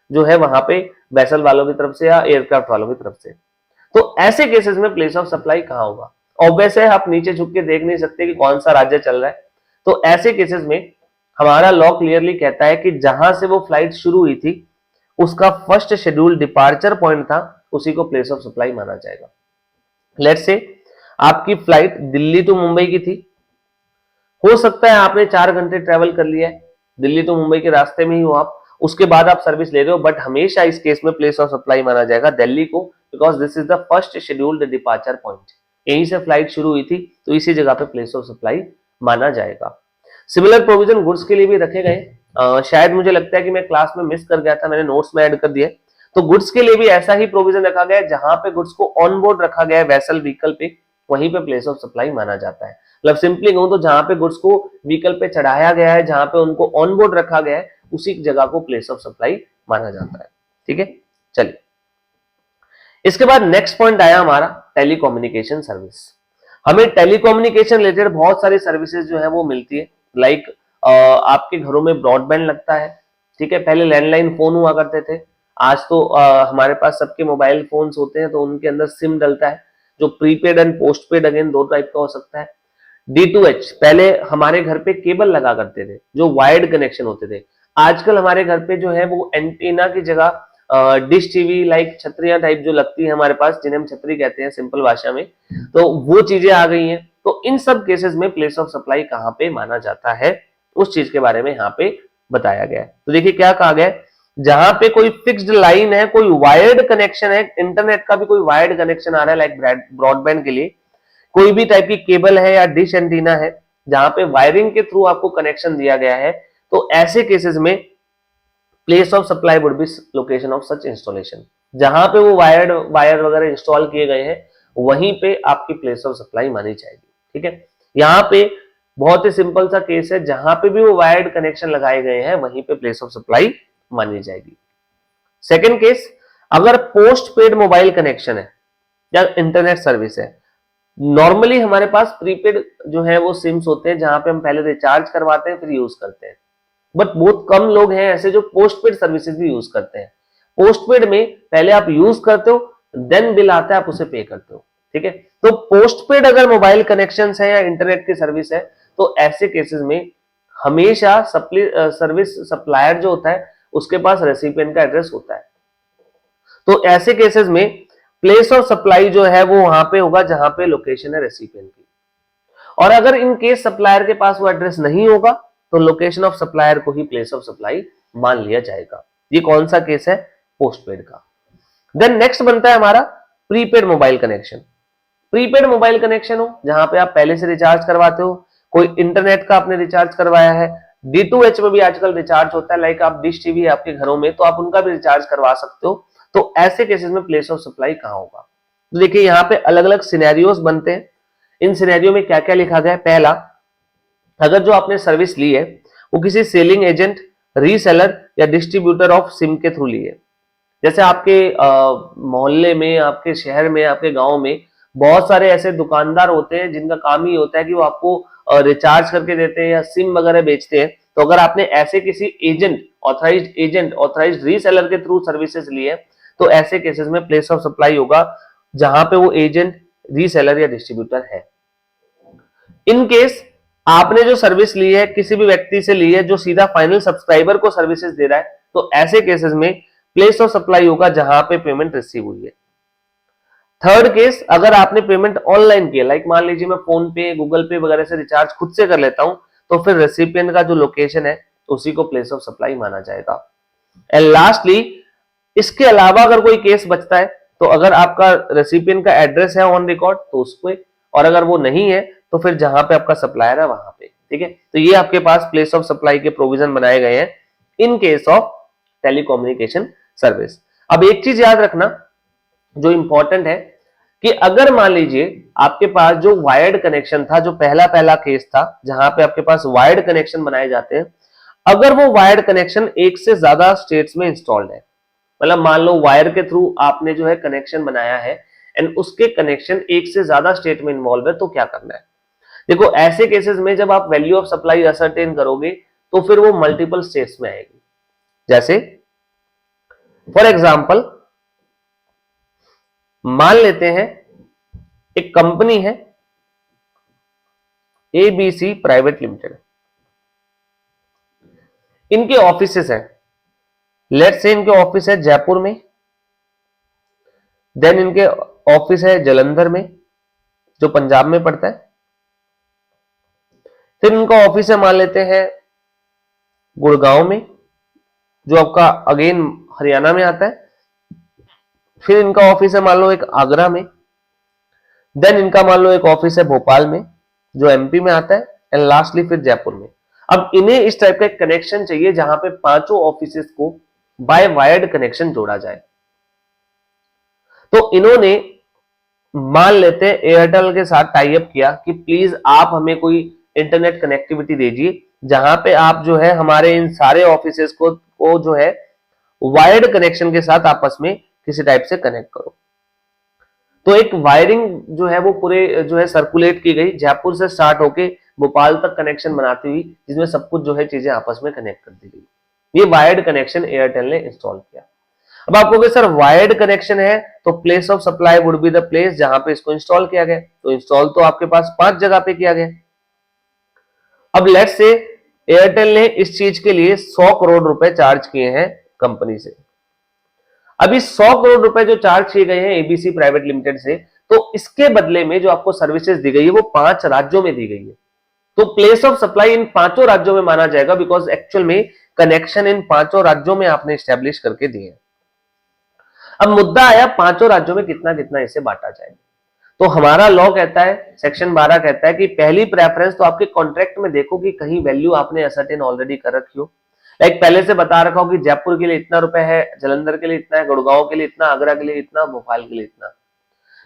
जो है वहां पे वेसल वालों की तरफ से या एयरक्राफ्ट वालों की तरफ से, तो ऐसे केसेस में प्लेस ऑफ सप्लाई कहां होगा। ऑब्वियस है आप नीचे झुक के देख नहीं सकते कि कौन सा राज्य चल रहा है, तो ऐसे केसेस में हमारा लॉ क्लियरली कहता है कि जहां से वो फ्लाइट शुरू हुई थी उसका फर्स्ट शेड्यूल डिपार्चर पॉइंट था, उसी को प्लेस ऑफ सप्लाई माना जाएगा। लेट्स से आपकी फ्लाइट दिल्ली टू मुंबई की थी, हो सकता है आपने 4 घंटे ट्रेवल कर लिया है, दिल्ली टू मुंबई के रास्ते में ही हो आप, उसके बाद आप सर्विस ले रहे हो, बट हमेशा इस केस में प्लेस ऑफ सप्लाई माना जाएगा दिल्ली को, because this is the first scheduled departure point. यहीं से फ्लाइट शुरू हुई थी तो इसी जगह पे प्लेस ऑफ सप्लाई माना जाएगा। सिमिलर प्रोविजन गुड्स के लिए भी रखे गए, शायद मुझे लगता है कि मैं क्लास में मिस कर गया था, मैंने नोट्स में ऐड कर दिया। तो गुड्स के लिए भी ऐसा ही प्रोविजन रखा गया है, जहां पे गुड्स को ऑन बोर्ड रखा गया है वेसल व्हीकल पे, वहीं पे प्लेस ऑफ सप्लाई माना जाता है। मतलब सिंपली कहूं तो जहां पे गुड्स को व्हीकल पे चढ़ाया गया है, जहां पे उनको ऑन बोर्ड रखा गया है, उसी जगह को प्लेस ऑफ सप्लाई माना जाता है, ठीक है। चलिए इसके बाद नेक्स्ट पॉइंट आया हमारा टेलीकम्युनिकेशन सर्विस। हमें टेलीकम्युनिकेशन रिलेटेड बहुत सारी सर्विसेज जो है वो मिलती है। लाइक आपके घरों में ब्रॉडबैंड लगता है, ठीक है। पहले लैंडलाइन फोन हुआ करते थे, आज तो हमारे पास सबके मोबाइल फोन्स होते हैं, तो उनके अंदर सिम डलता है, जो प्रीपेड एंड पोस्टपेड अगेन दो टाइप का हो सकता है। D2H, पहले हमारे घर पे केबल लगा करते थे जो वायर्ड कनेक्शन होते थे, आजकल हमारे घर पे जो है वो एंटीना की जगह डिश टीवी लाइक छतरियां टाइप जो लगती है हमारे पास, जिन्हें हम छतरी कहते हैं सिंपल भाषा में, तो वो चीजें आ गई हैं। तो इन सब केसेस में प्लेस ऑफ सप्लाई कहां पे माना जाता है उस चीज के बारे में यहाँ पे बताया गया है। तो देखिए क्या कहा गया है, जहां पे कोई फिक्स्ड लाइन है, कोई वायर्ड कनेक्शन है, इंटरनेट का भी कोई वायर्ड कनेक्शन आ रहा है लाइक ब्रॉडबैंड के लिए, कोई भी टाइप की केबल है या डिश एंटीना है जहां पे वायरिंग के थ्रू आपको कनेक्शन दिया गया है, तो ऐसे केसेस में place of supply would be location of such installation. जहां पे वो वायर वगैरह इंस्टॉल किए गए हैं वहीं पे आपकी प्लेस ऑफ सप्लाई मानी जाएगी। ठीक है, यहाँ पे बहुत ही सिंपल सा केस है, जहां पे भी वो वायर्ड कनेक्शन लगाए गए हैं वहीं पे प्लेस ऑफ सप्लाई मानी जाएगी। सेकेंड केस, अगर पोस्ट पेड मोबाइल कनेक्शन है या इंटरनेट सर्विस है, नॉर्मली हमारे पास प्रीपेड जो है वो सिम्स होते हैं जहां पे हम पहले रिचार्ज करवाते हैं फिर यूज करते हैं, बट बहुत कम लोग हैं ऐसे जो पोस्ट पेड सर्विसेज भी यूज करते हैं। पोस्ट पेड में पहले आप यूज करते हो, देन बिल आता है, आप उसे पे करते हो। ठीक है, तो पोस्ट पेड अगर मोबाइल कनेक्शन है या इंटरनेट की सर्विस है तो ऐसे केसेस में हमेशा सर्विस सप्लायर जो होता है उसके पास रेसिपिएंट का एड्रेस होता है। तो ऐसे केसेस में प्लेस ऑफ सप्लाई जो है वो वहां पे होगा जहां पे लोकेशन है रेसिपिएंट की। और अगर इन केस सप्लायर के पास वो एड्रेस नहीं होगा तो लोकेशन ऑफ सप्लायर को ही प्लेस ऑफ सप्लाई मान लिया जाएगा। ये कौन सा केस है? पोस्टपेड का। देन नेक्स्ट बनता है हमारा prepaid mobile connection. Prepaid mobile connection हो जहां पे आप पहले से रिचार्ज करवाते हो, कोई इंटरनेट का आपने रिचार्ज करवाया है, D2H में भी आजकल रिचार्ज होता है, लाइक आप डिश टीवी है आपके घरों में तो आप उनका भी रिचार्ज करवा सकते हो। तो ऐसे केसेस में प्लेस ऑफ सप्लाई कहां होगा? तो देखिए यहाँ पे अलग अलग सिनेरियोस बनते हैं। इन सिनेरियो में क्या क्या लिखा गया है? पहला, अगर जो आपने सर्विस ली है वो किसी सेलिंग एजेंट, रीसेलर या डिस्ट्रीब्यूटर ऑफ सिम के थ्रू ली है। जैसे आपके मोहल्ले में, आपके शहर में, आपके गांव में बहुत सारे ऐसे दुकानदार होते हैं जिनका काम ही होता है कि वो आपको रिचार्ज करके देते हैं या सिम वगैरह बेचते हैं। तो अगर आपने ऐसे किसी एजेंट, ऑथराइज्ड रीसेलर के थ्रू सर्विसेज ली है तो ऐसे केसेस में प्लेस ऑफ सप्लाई होगा जहां पे वो एजेंट, रीसेलर या डिस्ट्रीब्यूटर है। इन केस आपने जो सर्विस ली है किसी भी व्यक्ति से ली है जो सीधा फाइनल सब्सक्राइबर को सर्विसेज दे रहा है, तो ऐसे केसेस में प्लेस ऑफ सप्लाई होगा जहां पे पेमेंट रिसीव हुई है। थर्ड केस, अगर आपने पेमेंट ऑनलाइन किया, लाइक मान लीजिए मैं फोन पे, गूगल पे वगैरह से रिचार्ज खुद से कर लेता हूं, तो फिर रेसिपिएंट का जो लोकेशन है उसी को प्लेस ऑफ सप्लाई माना जाएगा। एंड लास्टली, इसके अलावा अगर कोई केस बचता है तो अगर आपका रेसिपिएंट का एड्रेस है ऑन रिकॉर्ड तो उसको, और अगर वो नहीं है तो फिर जहां पे आपका सप्लायर है वहां पे। ठीक है, तो ये आपके पास प्लेस ऑफ सप्लाई के प्रोविजन बनाए गए हैं in case of telecommunication service. अब एक चीज याद रखना जो इंपॉर्टेंट है कि अगर मान लीजिए आपके पास जो वायर्ड कनेक्शन था, जो पहला केस था जहां पे आपके पास वायर्ड कनेक्शन बनाए जाते हैं, अगर वो वायर्ड कनेक्शन एक से ज्यादा स्टेट्स में इंस्टॉल्ड है, मतलब मान लो वायर के थ्रू आपने जो है कनेक्शन बनाया है एंड उसके कनेक्शन एक से ज्यादा स्टेट में इन्वॉल्व है, तो क्या करना है? देखो, ऐसे केसेस में जब आप वैल्यू ऑफ सप्लाई असरटेन करोगे तो फिर वो मल्टीपल स्टेट्स में आएगी। जैसे फॉर एग्जांपल मान लेते हैं एक कंपनी है ABC प्राइवेट लिमिटेड, इनके ऑफिसेस हैं, लेट्स से इनके ऑफिस है जयपुर में, देन इनके ऑफिस है जलंधर में जो पंजाब में पड़ता है, फिर इनका ऑफिस है मान लेते हैं गुड़गांव में जो आपका अगेन हरियाणा में आता है, फिर इनका ऑफिस है मान लो एक आगरा में, देन इनका मान लो एक ऑफिस है भोपाल में जो MP में आता है, एंड लास्टली फिर जयपुर में। अब इन्हें इस टाइप का कनेक्शन चाहिए जहां पे पांचों ऑफिसेस को बाय वायर्ड कनेक्शन जोड़ा जाए। तो इन्होंने मान लेते हैं एयरटेल के साथ टाई अप किया कि प्लीज आप हमें कोई इंटरनेट कनेक्टिविटी दीजिए जहां पे आप जो है हमारे इन सारे ऑफिसेस को जो है वायर्ड कनेक्शन के साथ आपस में किसी टाइप से कनेक्ट करो। तो एक वायरिंग जो है वो पूरे जो है सर्कुलेट की गई, जयपुर से स्टार्ट होके भोपाल तक कनेक्शन बनाती हुई, जिसमें सब कुछ जो है चीजें आपस में कनेक्ट कर दी गई। ये वायर्ड कनेक्शन एयरटेल ने इंस्टॉल किया। अब आप कहोगे सर वायर्ड कनेक्शन है तो place of supply would be the place जहां पे इसको इंस्टॉल किया गया। तो इंस्टॉल तो आपके पास 5 जगह पे किया गया। अब लेट्स से एयरटेल ने इस चीज के लिए 100 करोड़ रुपए चार्ज किए हैं कंपनी से। अभी 100 करोड़ रुपए जो चार्ज किए गए हैं ABC प्राइवेट लिमिटेड से, तो इसके बदले में जो आपको सर्विसेज दी गई है वो 5 राज्यों में दी गई है। तो प्लेस ऑफ सप्लाई इन 5 राज्यों में माना जाएगा बिकॉज एक्चुअल में कनेक्शन इन 5 राज्यों में आपने स्टैब्लिश करके दिए। अब मुद्दा आया 5 राज्यों में कितना कितना इसे बांटा जाए। तो हमारा लॉ कहता है, सेक्शन 12 कहता है कि पहली प्रेफरेंस तो आपके कॉन्ट्रैक्ट में देखो कि कहीं वैल्यू आपने असर्टेन ऑलरेडी कर रखी हो, लाइक पहले से बता रखा हो कि जयपुर के लिए इतना रुपए है, जलंधर के लिए इतना है, गुड़गांव के लिए इतना, आगरा के लिए इतना, भोपाल के लिए इतना।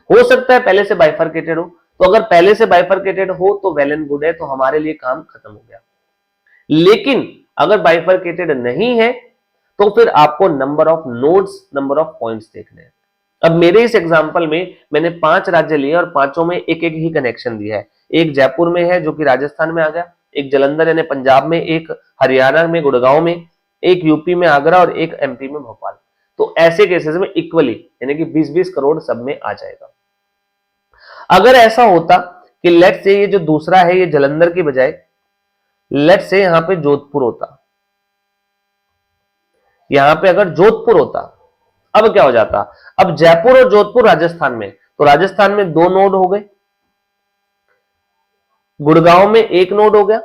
हो सकता है पहले से बाइफरकेटेड हो, तो अगर पहले से बाइफरकेटेड हो तो वेल एंड गुड है, तो हमारे लिए काम खत्म हो गया। लेकिन अगर बाइफरकेटेड नहीं है तो फिर आपको number of nodes, number of points देखने हैं। अब मेरे इस एग्जांपल में मैंने 5 राज्य लिए और पांचों में एक एक ही कनेक्शन दिया है। एक जयपुर में है जो कि राजस्थान में आ गया, एक जलंधर यानी पंजाब में, एक हरियाणा में गुड़गांव में, एक यूपी में आगरा और एक एमपी में भोपाल। तो ऐसे केसेस में इक्वली यानी कि 20-20 करोड़ सब में आ जाएगा। अगर ऐसा होता कि लेट्स से ये जो दूसरा है ये जलंधर की बजाय लेट्स से यहां पे जोधपुर होता, यहां पे अगर जोधपुर होता, अब क्या हो जाता, अब जयपुर और जोधपुर राजस्थान में, तो राजस्थान में 2 नोड हो गए, गुड़गांव में 1 नोड हो गया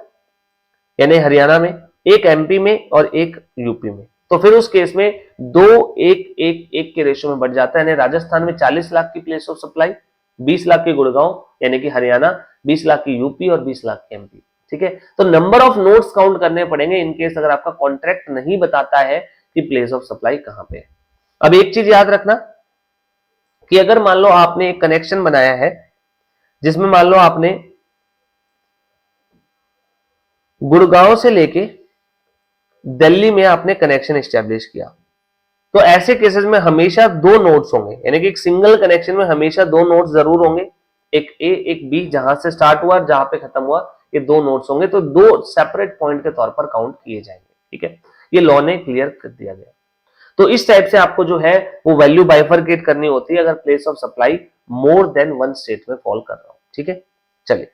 यानी हरियाणा में, एक एमपी में और एक यूपी में। तो फिर उस केस में 2-1-1-1 के रेशो में बढ़ जाता है, यानी राजस्थान में 40 लाख की प्लेस ऑफ सप्लाई, 20 लाख की गुड़गांव यानी कि हरियाणा, 20 लाख की यूपी और 20 लाख की एमपी। ठीक है, तो नंबर ऑफ नोड्स काउंट करने पड़ेंगे इन केस अगर आपका कॉन्ट्रैक्ट नहीं बताता है कि प्लेस ऑफ सप्लाई कहां पे है। अब एक चीज याद रखना कि अगर मान लो आपने एक कनेक्शन बनाया है जिसमें मान लो आपने गुड़गांव से लेके दिल्ली में आपने कनेक्शन एस्टेब्लिश किया, तो ऐसे केसेस में हमेशा 2 नोड्स होंगे, यानी कि एक सिंगल कनेक्शन में हमेशा 2 नोड्स जरूर होंगे, एक ए एक बी, जहां से स्टार्ट हुआ जहां पे खत्म हुआ, ये 2 नोड्स होंगे, तो 2 सेपरेट पॉइंट के तौर पर काउंट किए जाएंगे। ठीक है, ये लॉ ने क्लियर कर दिया गया। तो इस टाइप से आपको जो है वो वैल्यू बाइफरकेट करनी होती है अगर place of supply more than 1 state में फॉल कर रहा हूं। ठीक है, चलिए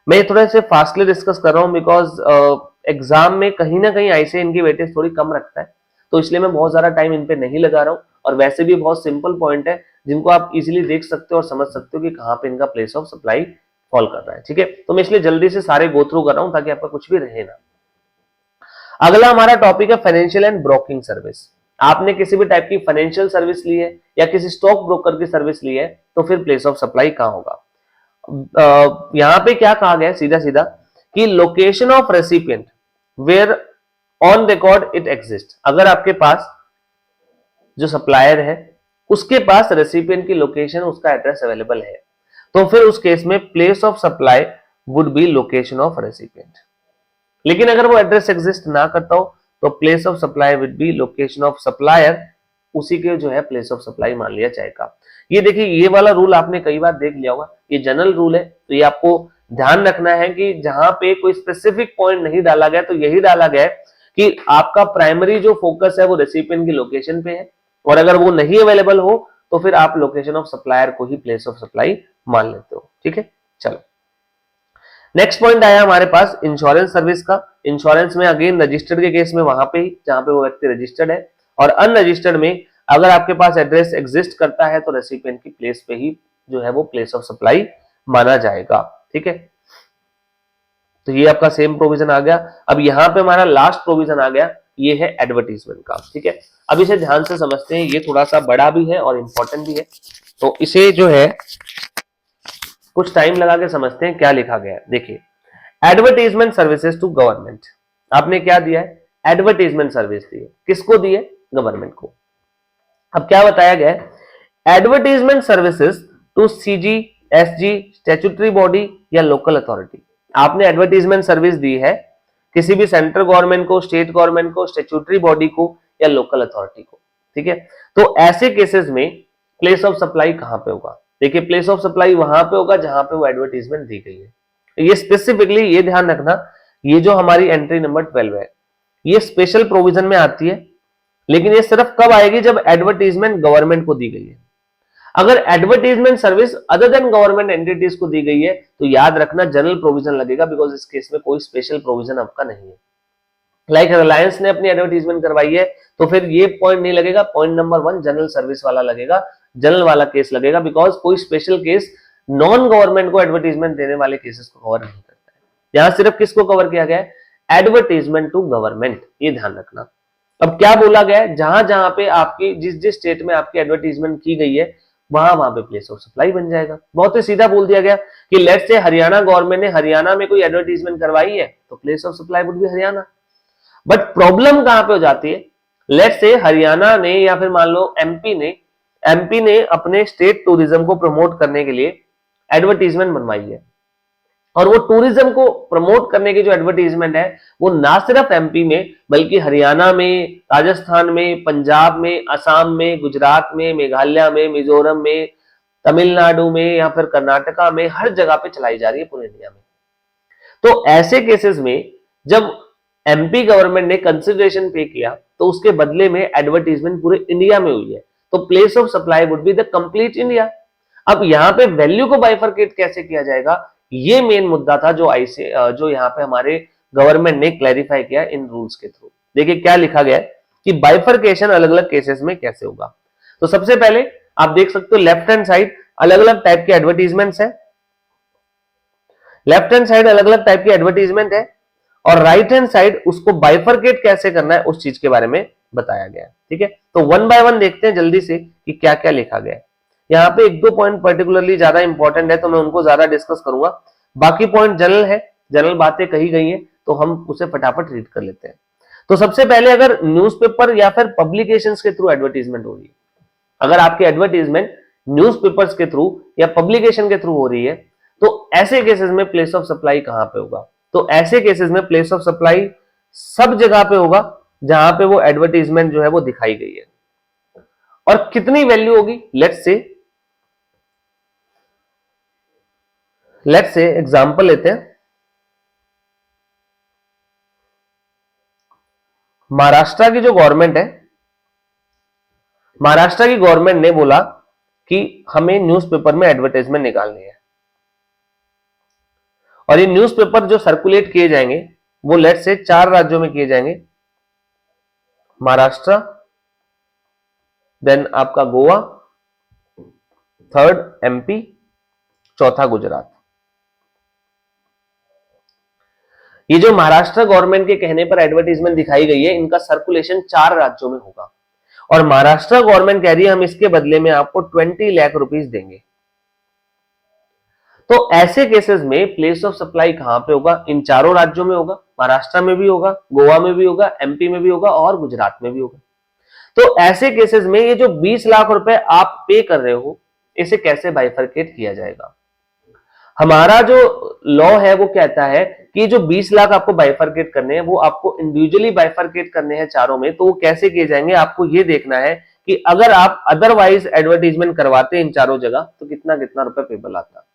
मैं थोड़ा से फास्टली डिस्कस कर रहा हूं बिकॉज एग्जाम में कहीं ना कहीं ऐसे इनकी वेटेज थोड़ी कम रखता है, तो इसलिए मैं बहुत ज्यादा टाइम इन पे नहीं लगा रहा हूं, और वैसे भी बहुत सिंपल पॉइंट है जिनको आप इजीली देख सकते हो और समझ सकते हो कि कहां पे इनका प्लेस ऑफ सप्लाई फॉल कर रहा है। ठीक है, तो मैं इसलिए जल्दी से सारे गो थ्रू कर रहा हूं ताकि आपका कुछ भी रहे ना। अगला हमारा टॉपिक है फाइनेंशियल एंड ब्रोकिंग सर्विस। आपने किसी भी टाइप की फाइनेंशियल सर्विस ली है या किसी स्टॉक ब्रोकर की सर्विस ली है तो फिर प्लेस ऑफ सप्लाई कहां होगा। यहां पे क्या कहा गया है सीधा सीधा कि location of recipient where on record it exist. अगर आपके पास जो सप्लायर है उसके पास रेसिपिएंट की लोकेशन, उसका एड्रेस अवेलेबल है, तो फिर उस केस में place of supply would be location of recipient. लेकिन अगर वो एड्रेस एग्जिस्ट ना करता हो तो place of supply would be location of supplier, उसी के जो है प्लेस ऑफ सप्लाई मान लिया जाएगा। ये देखिए ये वाला रूल आपने कई बार देख लिया होगा, ये जनरल रूल है, तो ये आपको ध्यान रखना है कि जहां पे कोई स्पेसिफिक पॉइंट नहीं डाला गया तो यही डाला गया है कि आपका प्राइमरी जो फोकस है वो रेसिपिएंट की लोकेशन पे है, और अगर वो नहीं अवेलेबल हो तो फिर आप लोकेशन ऑफ सप्लायर को ही प्लेस ऑफ सप्लाई मान लेते हो। ठीक है, चलो नेक्स्ट पॉइंट आया हमारे पास इंश्योरेंस सर्विस का। इंश्योरेंस में अगेन रजिस्टर्ड के केस में वहां पे ही जहां पे वो व्यक्ति रजिस्टर्ड है, और अनरजिस्टर्ड में अगर आपके पास एड्रेस एग्जिस्ट करता है तो रेसिपिएंट की प्लेस पे ही जो है वो प्लेस ऑफ सप्लाई माना जाएगा। ठीक है, तो ये आपका सेम प्रोविजन आ गया। अब यहाँ पे हमारा लास्ट प्रोविजन आ गया, ये है एडवर्टीजमेंट का। ठीक है, अब इसे ध्यान से समझते हैं, ये थोड़ा सा बड़ा भी है और इंपॉर्टेंट भी है, तो इसे जो है कुछ टाइम लगा के समझते हैं क्या लिखा गया है। देखिए, एडवर्टीजमेंट सर्विसेज टू गवर्नमेंट, आपने क्या दिया है, एडवर्टीजमेंट सर्विस दी है, किसको दी है, गवर्नमेंट को। अब क्या बताया गया है, advertisement services to CG, SG, statutory body या लोकल अथॉरिटी। आपने एडवर्टीजमेंट सर्विस दी है किसी भी सेंट्रल गवर्नमेंट को, स्टेट गवर्नमेंट को, स्टैट्यूटरी बॉडी को या लोकल अथॉरिटी को। ठीक है, तो ऐसे केसेस में प्लेस ऑफ सप्लाई कहां पे होगा, देखिए प्लेस ऑफ सप्लाई वहां पे होगा जहां पे वो एडवर्टीजमेंट दी गई है। ये स्पेसिफिकली ये ध्यान रखना, ये जो हमारी एंट्री नंबर 12 है ये स्पेशल प्रोविजन में आती है, लेकिन ये सिर्फ कब आएगी जब एडवर्टीजमेंट गवर्नमेंट को दी गई है। अगर advertisement service other than government entities को दी गई है तो याद रखना जनरल प्रोविजन लगेगा, बिकॉज इस केस में कोई स्पेशल प्रोविजन आपका नहीं है। लाइक रिलायंस ने अपनी एडवर्टीजमेंट करवाई है तो फिर ये पॉइंट नहीं लगेगा, पॉइंट नंबर 1 जनरल सर्विस वाला लगेगा, जनरल वाला केस लगेगा, बिकॉज कोई स्पेशल केस नॉन गवर्नमेंट को एडवर्टीजमेंट देने वाले केसेस को कवर नहीं करता है। यहां सिर्फ किसको कवर किया गया है, एडवर्टीजमेंट टू गवर्नमेंट, ये ध्यान रखना। अब क्या बोला गया है, जहां जहां पे आपकी जिस जिस स्टेट में आपकी एडवर्टीजमेंट की गई है वहां पे प्लेस ऑफ सप्लाई बन जाएगा। बहुत ही सीधा बोल दिया गया कि लेट्स से हरियाणा गवर्नमेंट ने हरियाणा में कोई एडवर्टीजमेंट करवाई है तो place of supply would B Haryana. But problem कहां पे हो जाती है, लेट्स से हरियाणा ने या फिर मान लो एमपी ने अपने स्टेट टूरिज्म को प्रमोट करने के लिए एडवर्टीजमेंट बनवाई है, और वो टूरिज्म को प्रमोट करने की जो एडवर्टीजमेंट है वो ना सिर्फ एमपी में बल्कि हरियाणा में, राजस्थान में, पंजाब में, असम में, गुजरात में, मेघालय में, मिजोरम में, तमिलनाडु में या फिर कर्नाटका में, हर जगह पे चलाई जा रही है पूरे इंडिया में। तो ऐसे केसेस में जब एमपी गवर्नमेंट ने कंसिडरेशन पे किया तो उसके बदले में एडवर्टीजमेंट पूरे इंडिया में हुई है, तो place of supply would be the complete India. अब यहाँ पे वैल्यू को बाइफरकेट कैसे किया जाएगा, ये मेन मुद्दा था जो यहाँ पे हमारे गवर्नमेंट ने क्लैरिफाई किया इन रूल्स के थ्रू। देखिए क्या लिखा गया है कि बाइफरकेशन अलग अलग केसेस में कैसे होगा। तो सबसे पहले आप देख सकते हो लेफ्ट हैंड साइड अलग अलग टाइप के एडवर्टीजमेंट्स है, लेफ्ट हैंड साइड अलग अलग टाइप की एडवर्टीजमेंट है, और राइट हैंड साइड उसको बाइफरकेट कैसे करना है उस चीज के बारे में बताया गया है। ठीक है, तो वन बाय वन देखते हैं जल्दी से कि क्या क्या लिखा गया है। यहाँ पे एक दो पॉइंट पर्टिकुलरली ज्यादा इंपॉर्टेंट है तो मैं उनको ज्यादा डिस्कस करूंगा, बाकी पॉइंट जनरल है, जनरल बातें कही गई हैं तो हम उसे फटाफट रीड कर लेते हैं। तो सबसे पहले अगर न्यूज़पेपर या फिर पब्लिकेशंस के थ्रू एडवर्टीजमेंट हो रही है, अगर आपकी एडवर्टीजमेंट न्यूज़पेपर्स के थ्रू या पब्लिकेशन के थ्रू हो रही है तो ऐसे केसेस में प्लेस ऑफ सप्लाई कहां पे होगा, तो ऐसे केसेस में प्लेस ऑफ सप्लाई सब जगह पे होगा जहां पे वो एडवर्टीजमेंट जो है वो दिखाई गई है। और कितनी वैल्यू होगी, लेट्स से एग्जांपल लेते हैं। महाराष्ट्र की जो गवर्नमेंट है, महाराष्ट्र की गवर्नमेंट ने बोला कि हमें न्यूज़पेपर में एडवर्टाइजमेंट निकालनी है, और ये न्यूज़पेपर जो सर्कुलेट किए जाएंगे वो लेट्स से 4 राज्यों में किए जाएंगे, महाराष्ट्र, देन आपका गोवा, थर्ड एमपी, चौथा गुजरात। ये जो महाराष्ट्र गवर्नमेंट के कहने पर एडवर्टीजमेंट दिखाई गई है इनका सर्कुलेशन 4 राज्यों में होगा, और महाराष्ट्र गवर्नमेंट कह रही है हम इसके बदले में आपको 20 लाख रुपीस देंगे। तो ऐसे केसेस में प्लेस ऑफ सप्लाई कहां पे होगा, इन चारों राज्यों में होगा, महाराष्ट्र में भी होगा, गोवा में भी होगा, एमपी में भी होगा और गुजरात में भी होगा। तो ऐसे केसेस में ये जो 20 लाख रुपए आप पे कर रहे हो इसे कैसे बाइफरकेट किया जाएगा। हमारा जो लॉ है वो कहता है कि जो 20 लाख आपको बाइफरकेट करने हैं वो आपको इंडिविजुअली बाइफरकेट करने हैं चारों में। तो वो कैसे किए जाएंगे, आपको ये देखना है कि अगर आप अदरवाइज एडवर्टीजमेंट करवाते इन चारों जगह तो कितना कितना रुपए पेबल आता।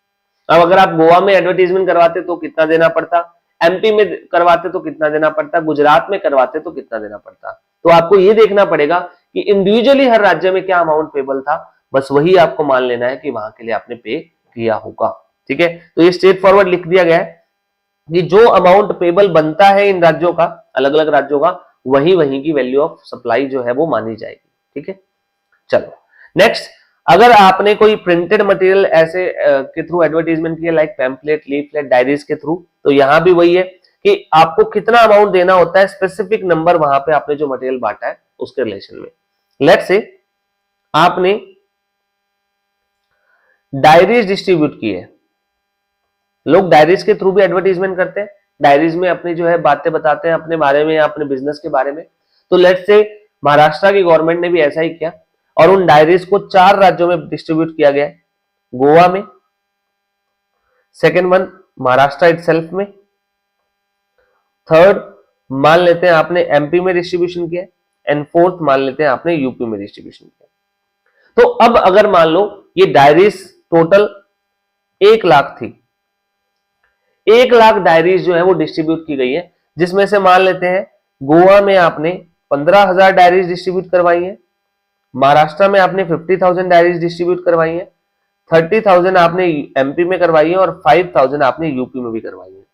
अब अगर आप गोवा में एडवर्टीजमेंट करवाते तो कितना देना पड़ता, एमपी में करवाते तो कितना देना पड़ता, गुजरात में करवाते तो कितना देना पड़ता। तो आपको ये देखना पड़ेगा कि इंडिविजुअली हर राज्य में क्या अमाउंट पेबल था, बस वही आपको मान लेना है कि वहां के लिए आपने पे किया होगा। ठीक है, तो ये स्ट्रेट फॉरवर्ड लिख दिया गया है कि जो अमाउंट पेबल बनता है इन राज्यों का, अलग अलग राज्यों का, वही की वैल्यू ऑफ सप्लाई जो है वो मानी जाएगी। ठीक है, चलो नेक्स्ट, अगर आपने कोई प्रिंटेड मटेरियल ऐसे के थ्रू एडवर्टीजमेंट किया लाइक पैम्पलेट, लीफलेट, डायरीज के थ्रू, तो यहां भी वही है कि आपको कितना अमाउंट देना होता है, स्पेसिफिक नंबर वहां पे आपने जो मटेरियल बांटा है उसके रिलेशन में। लेट्स से आपने डायरीज डिस्ट्रीब्यूट की है, लोग डायरीज के थ्रू भी एडवर्टीजमेंट करते हैं, डायरीज में अपनी जो है बातें बताते हैं अपने बारे में या अपने बिजनेस के बारे में। तो लेट्स से महाराष्ट्र की गवर्नमेंट ने भी ऐसा ही किया और उन डायरीज को 4 राज्यों में डिस्ट्रीब्यूट किया गया है, गोवा में, सेकेंड वन महाराष्ट्र इटसेल्फ में, थर्ड मान लेते हैं आपने एमपी में डिस्ट्रीब्यूशन किया, एंड फोर्थ मान लेते हैं आपने यूपी में डिस्ट्रीब्यूशन किया। तो अब अगर मान लो ये डायरीज टोटल 1 लाख थी, 1 लाख डायरीज जो है वो डिस्ट्रीब्यूट की गई है, जिसमें से मान लेते हैं गोवा में आपने 15,000 डायरीज डिस्ट्रीब्यूट करवाई है, महाराष्ट्र में आपने 50,000 डायरीज डिस्ट्रीब्यूट करवाई है, 30,000 आपने एमपी में करवाई है और 5,000 आपने यूपी में भी करवाई है।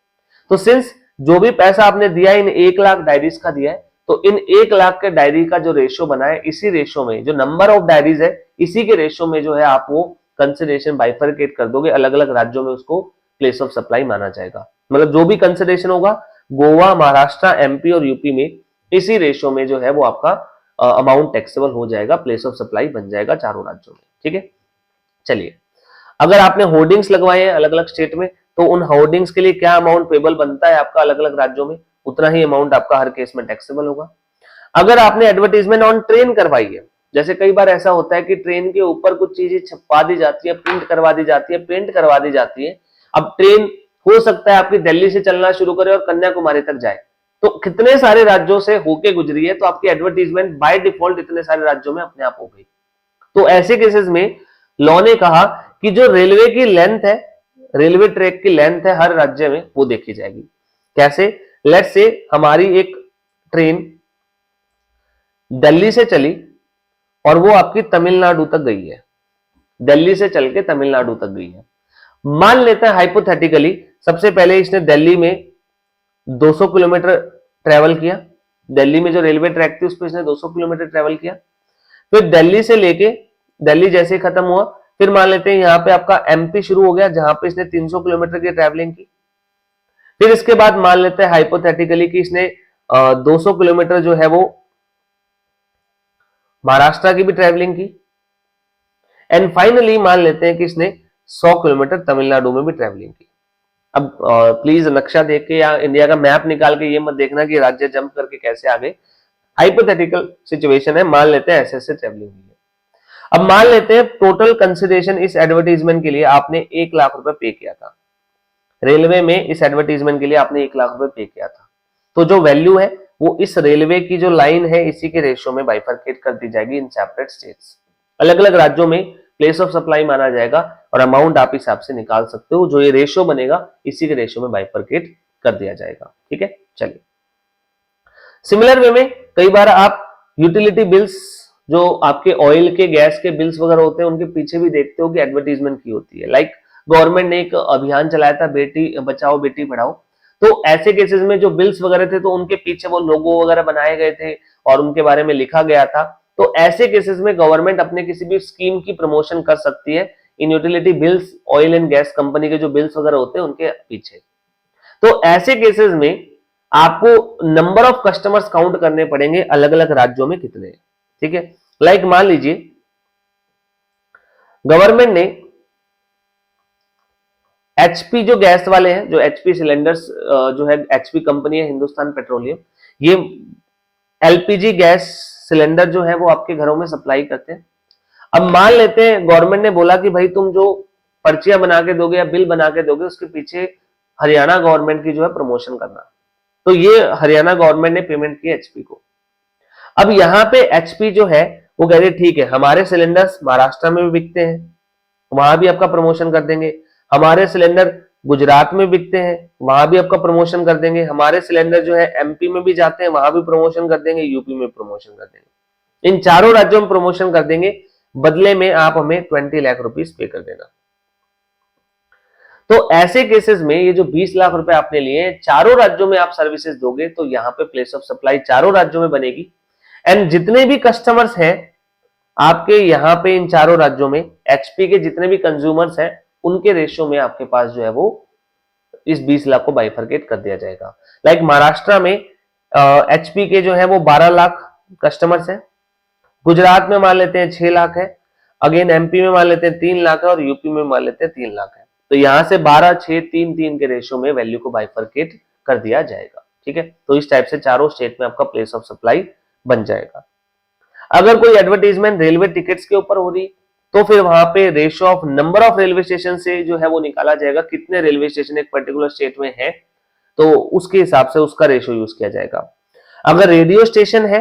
तो सिंस जो भी पैसा आपने दिया इन 1 लाख डायरीज का दिया है, तो इन 1 लाख के डायरी का जो रेशियो बना है, इसी रेशियो में जो नंबर ऑफ डायरीज है इसी के रेशियो में जो है आप वो कंसिडरेशन बाइफरकेट कर दोगे, अलग अलग राज्यों में उसको प्लेस ऑफ सप्लाई माना जाएगा। मतलब जो भी कंसिडरेशन होगा गोवा, महाराष्ट्र, एमपी और यूपी में इसी रेशियो में जो है वो आपका अमाउंट टैक्सेबल हो जाएगा, प्लेस ऑफ सप्लाई बन जाएगा चारों राज्यों में। ठीक है, चलिए, अगर आपने होर्डिंग्स लगवाए हैं अलग अलग स्टेट में, तो उन होर्डिंग्स के लिए क्या अमाउंट पेबल बनता है आपका अलग अलग राज्यों में, उतना ही अमाउंट आपका हर केस में टैक्सेबल होगा। अगर आपने एडवर्टीजमेंट ऑन ट्रेन करवाई है, जैसे कई बार ऐसा होता है कि ट्रेन के ऊपर कुछ चीजें छपवा दी जाती है, प्रिंट करवा दी जाती है, प्रिंट करवा दी जाती है। अब ट्रेन हो सकता है आपकी दिल्ली से चलना शुरू करे और कन्याकुमारी तक जाए, तो कितने सारे राज्यों से होके गुजरी है, तो आपकी एडवर्टीजमेंट बाय डिफॉल्ट इतने सारे राज्यों में अपने आप हो गई। तो ऐसे केसेस में लॉ ने कहा कि जो रेलवे की लेंथ है, रेलवे ट्रैक की लेंथ है हर राज्य में, वो देखी जाएगी। कैसे? लेट्स से हमारी एक ट्रेन दिल्ली से चली और वो आपकी तमिलनाडु तक गई है, दिल्ली से चल के तमिलनाडु तक गई है। मान लेते हैं हाइपोथेटिकली, सबसे पहले इसने दिल्ली में 200 किलोमीटर ट्रेवल किया, दिल्ली में जो रेलवे ट्रैक थी उस पर इसने 200 किलोमीटर ट्रेवल किया। फिर दिल्ली से लेके, दिल्ली जैसे ही खत्म हुआ, फिर मान लेते हैं यहाँ पे आपका एमपी शुरू हो गया, जहां पे इसने 300 किलोमीटर की ट्रैवलिंग की। फिर इसके बाद मान लेते हैं हाइपोथेटिकली कि इसने 200 किलोमीटर जो है वो महाराष्ट्र की भी ट्रैवलिंग की, एंड फाइनली मान लेते हैं कि इसने 100 किलोमीटर तमिलनाडु में भी ट्रैवलिंग की। अब प्लीज नक्शा देख के या इंडिया का मैप निकाल के ये मत देखना कि राज्य जंप करके कैसे आ गए, हाइपोथेटिकल सिचुएशन है, मान लेते हैं ऐसे ऐसे ट्रैवलिंग हुई है। अब मान लेते हैं टोटल कंसिडरेशन इस एडवर्टीजमेंट के लिए आपने 1 लाख रुपए पे किया था, रेलवे में इस एडवर्टीजमेंट के लिए आपने 1 लाख रुपए पे किया था, तो जो वैल्यू है वो इस रेलवे की जो लाइन है इसी के रेशियो में बाइफरकेट कर दी जाएगी इन सेपरेट स्टेट्स। अलग अलग राज्यों में प्लेस ऑफ सप्लाई माना जाएगा और अमाउंट आप हिसाब से निकाल सकते हो, जो ये रेशियो बनेगा इसी के रेशियो में बाइफरकेट कर दिया जाएगा। ठीक है, चलिए। सिमिलर वे में कई बार आप यूटिलिटी बिल्स, जो आपके ऑयल के गैस के बिल्स वगैरह होते हैं, उनके पीछे भी देखते हो कि एडवर्टीजमेंट की होती है। लाइक गवर्नमेंट ने एक अभियान चलाया था, बेटी बचाओ बेटी पढ़ाओ, तो ऐसे केसेस में जो बिल्स वगैरह थे तो उनके पीछे वो लोगो वगैरह बनाए गए थे और उनके बारे में लिखा गया था। तो ऐसे केसेस में गवर्नमेंट अपने किसी भी स्कीम की प्रमोशन कर सकती है इन utility bills, oil and gas company के जो बिल्स वगैरह होते हैं उनके पीछे। तो ऐसे केसेस में आपको नंबर ऑफ कस्टमर्स काउंट करने पड़ेंगे अलग अलग राज्यों में कितने। ठीक है, लाइक मान लीजिए गवर्नमेंट ने एचपी जो गैस वाले हैं, जो एचपी सिलेंडर्स जो है, एचपी कंपनी है हिंदुस्तान पेट्रोलियम, ये एलपीजी गैस सिलेंडर जो है वो आपके घरों में सप्लाई करते हैं। अब मान लेते हैं गवर्नमेंट ने बोला कि भाई तुम जो पर्चियां बना के दोगे या बिल बना के दोगे उसके पीछे हरियाणा गवर्नमेंट की जो है प्रमोशन करना, तो ये हरियाणा गवर्नमेंट ने पेमेंट की एचपी को। अब यहाँ पे एचपी जो है वो कह रही ठीक है, हमारे सिलेंडर्स महाराष्ट्र में भी बिकते हैं, वहां भी आपका प्रमोशन कर देंगे, हमारे सिलेंडर गुजरात में बिकते हैं, वहां भी आपका प्रमोशन कर देंगे, हमारे सिलेंडर जो है एमपी में भी जाते हैं, वहां भी प्रमोशन कर देंगे, यूपी में प्रमोशन कर देंगे, इन चारों राज्यों में प्रमोशन कर देंगे, बदले में आप हमें 20 लाख रुपीस पे कर देना। तो ऐसे केसेस में ये जो 20 लाख रुपए आपने लिए, चारों राज्यों में आप सर्विसेज दोगे तो यहाँ पे प्लेस ऑफ सप्लाई चारों राज्यों में बनेगी, एंड जितने भी कस्टमर्स हैं आपके यहाँ पे इन चारों राज्यों में, एचपी के जितने भी कंज्यूमर्स हैं उनके रेशियो में आपके पास जो है वो इस 20 लाख को बाइफरकेट कर दिया जाएगा। लाइक महाराष्ट्र में एचपी के जो है वो 12 लाख कस्टमर्स हैं, गुजरात में मान लेते हैं 6 लाख है, अगेन एमपी में मान लेते हैं 3 लाख है और यूपी में मान लेते हैं 3 लाख है। तो यहां से 12, 6, 3, 3 के रेशियो में वैल्यू को बाइफरकेट कर दिया जाएगा। ठीक है, तो इस टाइप से चारों स्टेट में आपका प्लेस ऑफ सप्लाई बन जाएगा। अगर कोई एडवर्टीजमेंट रेलवे टिकट्स के ऊपर हो रही तो फिर वहां पे ratio of number of railway station से जो है वो निकाला जाएगा, कितने रेलवे स्टेशन एक पर्टिकुलर स्टेट में है तो उसके हिसाब से उसका रेशियो यूज किया जाएगा। अगर रेडियो स्टेशन है,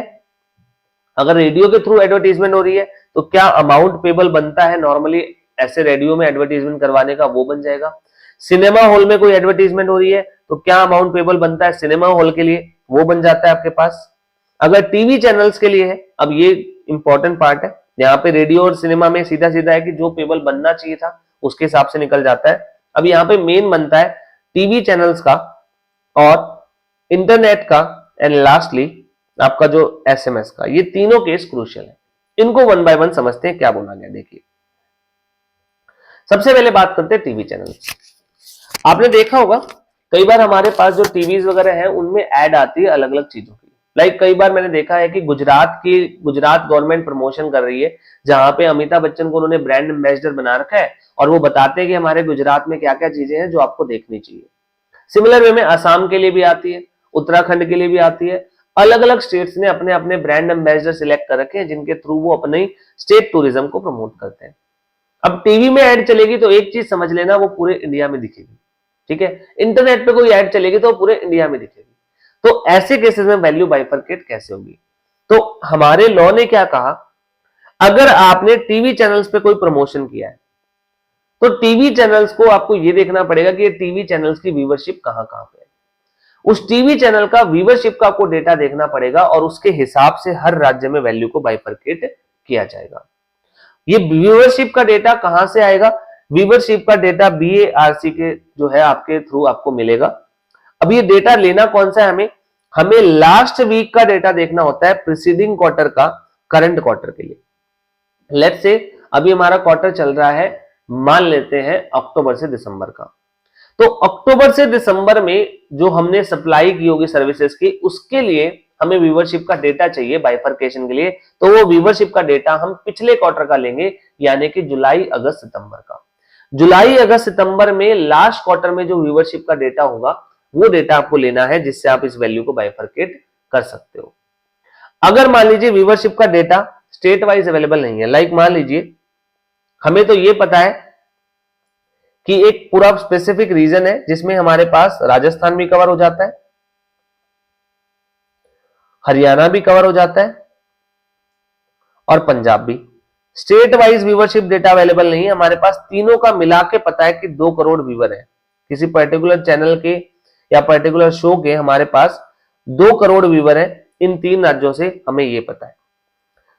अगर रेडियो के थ्रू एडवर्टीजमेंट हो रही है तो क्या अमाउंट पेबल बनता है नॉर्मली ऐसे रेडियो में एडवर्टीजमेंट करवाने का, वो बन जाएगा। सिनेमा हॉल में कोई एडवर्टीजमेंट हो रही है तो क्या अमाउंट पेबल बनता है सिनेमा हॉल के लिए, वो बन जाता है आपके पास। अगर टीवी चैनल्स के लिए है, अब ये इंपॉर्टेंट पार्ट है, यहाँ पे रेडियो और सिनेमा में सीधा सीधा है कि जो पेबल बनना चाहिए था उसके हिसाब से निकल जाता है। अब यहाँ पे मेन बनता है टीवी चैनल्स का और इंटरनेट का एंड लास्टली आपका जो एसएमएस का, ये तीनों केस क्रूशियल है। इनको वन बाय वन समझते हैं क्या बोला गया। देखिए सबसे पहले बात करते हैं टीवी चैनल्स। आपने देखा होगा कई बार हमारे पास जो टीवीज वगैरह है उनमें ऐड आती है अलग अलग चीजों की, लाइक कई बार मैंने देखा है कि गुजरात गवर्नमेंट प्रमोशन कर रही है, जहां पे अमिताभ बच्चन को उन्होंने ब्रांड एम्बेसडर बना रखा है और वो बताते हैं कि हमारे गुजरात में क्या क्या चीजें हैं जो आपको देखनी चाहिए। सिमिलर वे में असम के लिए भी आती है, उत्तराखंड के लिए भी आती है। अलग अलग स्टेट्स ने अपने अपने ब्रांड एम्बेसडर सिलेक्ट कर रखे हैं जिनके थ्रू वो अपने स्टेट टूरिज्म को प्रमोट करते हैं। अब टीवी में ऐड चलेगी तो एक चीज समझ लेना, वो पूरे इंडिया में दिखेगी, ठीक है। इंटरनेट पे कोई ऐड चलेगी तो पूरे इंडिया में दिखेगी। तो ऐसे केसेस में वैल्यू बाइफरकेट कैसे होगी? तो हमारे लॉ ने क्या कहा, अगर आपने टीवी चैनल्स पे कोई प्रमोशन किया है तो टीवी चैनल्स को आपको ये देखना पड़ेगा कि ये टीवी चैनल्स की व्यूवरशिप कहां कहां पे है। उस टीवी चैनल का व्यूवरशिप का आपको डेटा देखना पड़ेगा और उसके हिसाब से हर राज्य में वैल्यू को बाइफरकेट किया जाएगा। ये व्यूवरशिप का डेटा कहां से आएगा? व्यूवरशिप का डेटा BARC के जो है आपके थ्रू आपको मिलेगा। अब ये डेटा लेना कौन सा है? हमें लास्ट वीक का डेटा देखना होता है, प्रीसीडिंग क्वार्टर का करंट क्वार्टर के लिए। लेट्स से अभी हमारा क्वार्टर चल रहा है, मान लेते हैं अक्टूबर से दिसंबर का। तो अक्टूबर से दिसंबर में जो हमने सप्लाई की होगी सर्विसेज की, उसके लिए हमें व्यूवरशिप का डेटा चाहिए बाइफरकेशन के लिए। तो वो व्यूवरशिप का डेटा हम पिछले क्वार्टर का लेंगे, यानी कि जुलाई अगस्त सितंबर का। जुलाई अगस्त सितंबर में लास्ट क्वार्टर में जो व्यूवरशिप का डेटा होगा वो डेटा आपको लेना है, जिससे आप इस वैल्यू को बाइफरकेट कर सकते हो। अगर मान लीजिए व्यूवरशिप का डेटा स्टेट वाइज अवेलेबल नहीं है, लाइक मान लीजिए हमें तो ये पता है कि एक पूरा स्पेसिफिक रीजन है जिसमें हमारे पास राजस्थान भी कवर हो जाता है, हरियाणा भी कवर हो जाता है और पंजाब भी। State wise viewership data available नहीं है हमारे पास, तीनों का मिला के पता है कि 2 करोड़ व्यूवर है किसी पर्टिकुलर चैनल के या पर्टिकुलर शो के। हमारे पास 2 करोड़ व्यूवर है इन 3 राज्यों से, हमें ये पता है।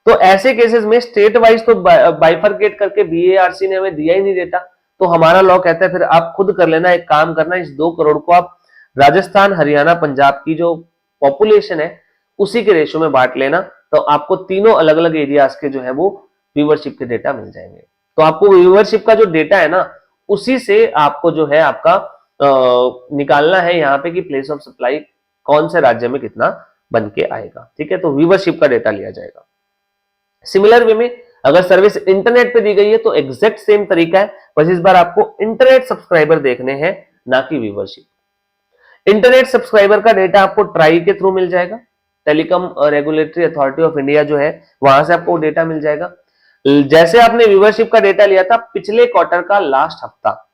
तो ऐसे केसेस में स्टेट वाइज तो बाइफरकेट करके BARC ने हमें दिया ही नहीं डेटा, तो हमारा लॉ कहता है फिर आप खुद कर लेना, एक काम करना, इस 2 करोड़ को आप राजस्थान हरियाणा पंजाब की जो पॉपुलेशन है उसी के रेशो में बांट लेना, तो आपको तीनों अलग अलग एरियाज के जो है वो व्यूवरशिप के डेटा मिल जाएंगे। तो आपको व्यूवरशिप का जो डेटा है ना, उसी से आपको जो है आपका निकालना है यहाँ पे कि प्लेस ऑफ सप्लाई कौन से राज्य में कितना बन के आएगा, ठीक है। तो व्यूवरशिप का डेटा लिया जाएगा। सिमिलर वे में अगर सर्विस इंटरनेट पे दी गई है तो एग्जैक्ट सेम तरीका है, बस इस बार आपको इंटरनेट सब्सक्राइबर देखने हैं, ना कि व्यूवरशिप। इंटरनेट सब्सक्राइबर का डेटा आपको ट्राई के थ्रू मिल जाएगा, telecom regulatory authority of India जो है वहां से आपको डेटा मिल जाएगा। जैसे आपने व्यूवरशिप का डेटा लिया था पिछले क्वार्टर का लास्ट हफ्ता,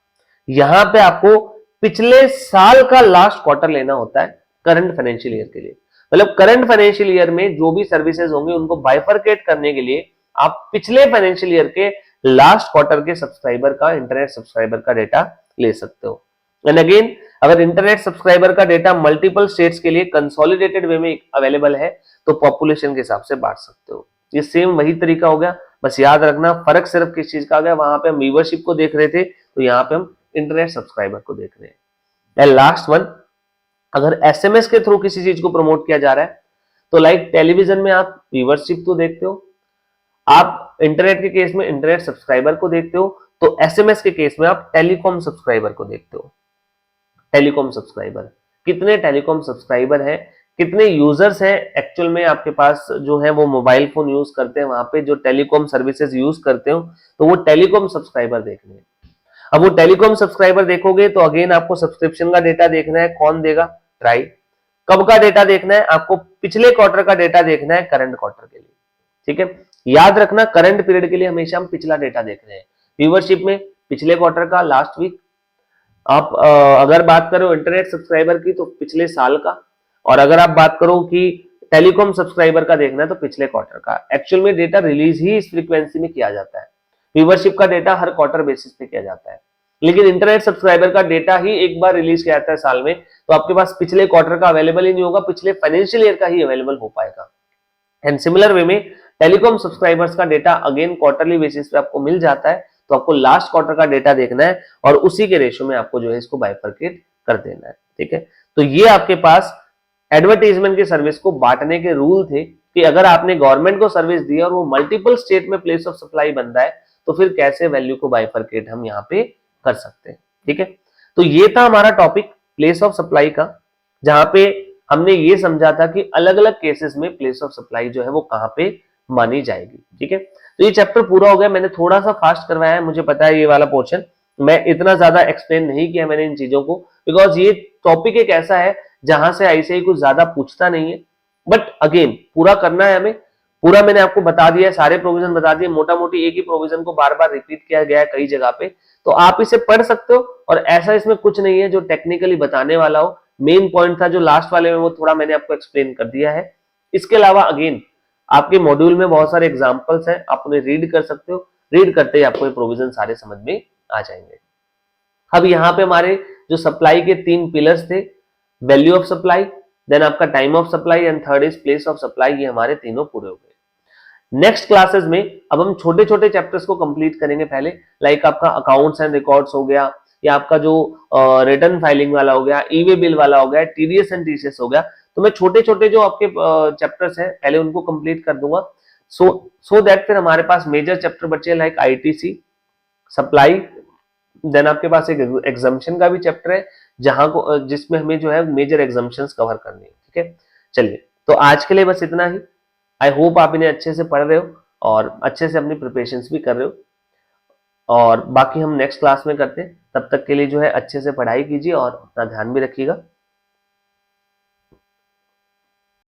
यहां पे आपको पिछले साल का लास्ट क्वार्टर लेना होता है करंट फाइनेंशियल ईयर के लिए। मतलब करंट फाइनेंशियल ईयर में जो भी सर्विसेज होंगे उनको बाइफरकेट करने के लिए आप पिछले फाइनेंशियल ईयर के लास्ट क्वार्टर के सब्सक्राइबर का, इंटरनेट सब्सक्राइबर का डेटा ले सकते हो। एंड अगेन अगर इंटरनेट सब्सक्राइबर का डेटा मल्टीपल स्टेट्स के लिए कंसोलिडेटेड वे में अवेलेबल है तो पॉपुलेशन के हिसाब से बांट सकते हो। ये सेम वही तरीका हो गया, बस याद रखना फर्क सिर्फ किस चीज का आ गया, वहां पे हम व्यूवरशिप को देख रहे थे तो यहाँ पे हम इंटरनेट सब्सक्राइबर को देख रहे हैं। एंड लास्ट वन, अगर SMS के थ्रू किसी चीज को प्रमोट किया जा रहा है तो लाइक टेलीविजन में आप व्यूवरशिप तो देखते हो, आप इंटरनेट के केस में इंटरनेट सब्सक्राइबर को देखते हो, तो SMS के केस में आप टेलीकॉम सब्सक्राइबर को देखते हो। टेलीकॉम सब्सक्राइबर, कितने टेलीकॉम सब्सक्राइबर हैं, कितने यूजर्स हैं एक्चुअल में आपके पास जो है वो मोबाइल फोन यूज करते हैं, वहां पे जो टेलीकॉम सर्विसेज यूज करते हो, तो वो टेलीकॉम सब्सक्राइबर देखने हैं। अब वो टेलीकॉम सब्सक्राइबर देखोगे तो अगेन आपको सब्सक्रिप्शन का डेटा देखना है, कौन देगा? ट्राई। कब का डेटा देखना है? आपको पिछले क्वार्टर का डेटा देखना है करंट क्वार्टर के लिए, ठीक है। याद रखना करंट पीरियड के लिए हमेशा हम पिछला डेटा देख रहे हैं। व्यूवरशिप में पिछले क्वार्टर का लास्ट वीक, आप अगर बात करो इंटरनेट सब्सक्राइबर की तो पिछले साल का, और अगर आप बात करो कि टेलीकॉम सब्सक्राइबर का देखना है तो पिछले क्वार्टर का। एक्चुअल में डेटा रिलीज ही इस फ्रीक्वेंसी में किया जाता है, व्यूवरशिप का डेटा हर क्वार्टर बेसिस पे किया जाता है, लेकिन इंटरनेट सब्सक्राइबर का डेटा ही एक बार रिलीज किया जाता है साल में, तो आपके पास पिछले क्वार्टर का अवेलेबल ही नहीं होगा, पिछले फाइनेंशियल ईयर का ही अवेलेबल हो पाएगा। एंड सिमिलर वे में टेलीकॉम सब्सक्राइबर्स का डेटा अगेन क्वार्टरली बेसिस पे आपको मिल जाता है, तो आपको लास्ट क्वार्टर का डेटा देखना है और उसी के रेशो में आपको जो है इसको बाइफरकेट कर देना है, ठीक है। तो ये आपके पास एडवर्टाइजमेंट की सर्विस को बांटने के रूल थे कि अगर आपने गवर्नमेंट को सर्विस दी और वो मल्टीपल स्टेट में प्लेस ऑफ सप्लाई बन रहा है तो फिर कैसे वैल्यू को बाइफरकेट हम यहाँ पे कर सकते हैं, ठीक है। तो ये था हमारा टॉपिक प्लेस ऑफ सप्लाई का, जहां पे हमने ये समझा था कि अलग अलग केसेस में प्लेस ऑफ सप्लाई जो है वो कहाँ पे मानी जाएगी। ठीक है, तो ये चैप्टर पूरा हो गया। मैंने थोड़ा सा फास्ट करवाया है, मुझे पता है ये वाला पोर्शन मैं इतना ज्यादा एक्सप्लेन नहीं किया मैंने इन चीजों को, बिकॉज ये टॉपिक एक ऐसा है जहां से ऐसे ही कुछ ज्यादा पूछता नहीं है। बट अगेन पूरा करना है हमें, पूरा मैंने आपको बता दिया है, सारे प्रोविजन बता दिए, मोटा मोटी एक ही प्रोविजन को बार बार रिपीट किया गया है कई जगह पे, तो आप इसे पढ़ सकते हो। और ऐसा इसमें कुछ नहीं है जो टेक्निकली बताने वाला हो, मेन पॉइंट था जो लास्ट वाले में वो थोड़ा मैंने आपको एक्सप्लेन कर दिया है। इसके अलावा अगेन आपके मॉड्यूल में बहुत सारे एग्जाम्पल्स हैं, आप उन्हें रीड कर सकते हो, रीड करते ही आपको ये प्रोविजन सारे समझ में आ जाएंगे। अब यहाँ पे हमारे जो सप्लाई के 3 पिलर्स थे, वैल्यू ऑफ सप्लाई, देन आपका time of supply and third is place of supply, ये हमारे तीनों पूरे हो गए। नेक्स्ट क्लासेस में अब हम छोटे छोटे चैप्टर्स को कंप्लीट करेंगे पहले, लाइक आपका अकाउंट्स एंड रिकॉर्ड्स हो गया, या आपका जो रिटर्न फाइलिंग वाला हो गया, ई वे बिल वाला हो गया, टीडीएस एंड टीसीएस हो गया। तो मैं छोटे छोटे जो आपके चैप्टर्स हैं पहले उनको कंप्लीट कर दूंगा, सो दैट फिर हमारे पास मेजर चैप्टर बचे लाइक आईटीसी, सप्लाई, देन आपके पास एक एग्जाम्पशन का भी चैप्टर है जहां को जिसमें हमें जो है मेजर एग्जाम्पशंस कवर करनी है। ठीक है, चलिए तो आज के लिए बस इतना ही। आई होप आप इन्हें अच्छे से पढ़ रहे हो और अच्छे से अपनी प्रिपरेशंस भी कर रहे हो, और बाकी हम नेक्स्ट क्लास में करते हैं। तब तक के लिए जो है अच्छे से पढ़ाई कीजिए और अपना ध्यान भी रखिएगा।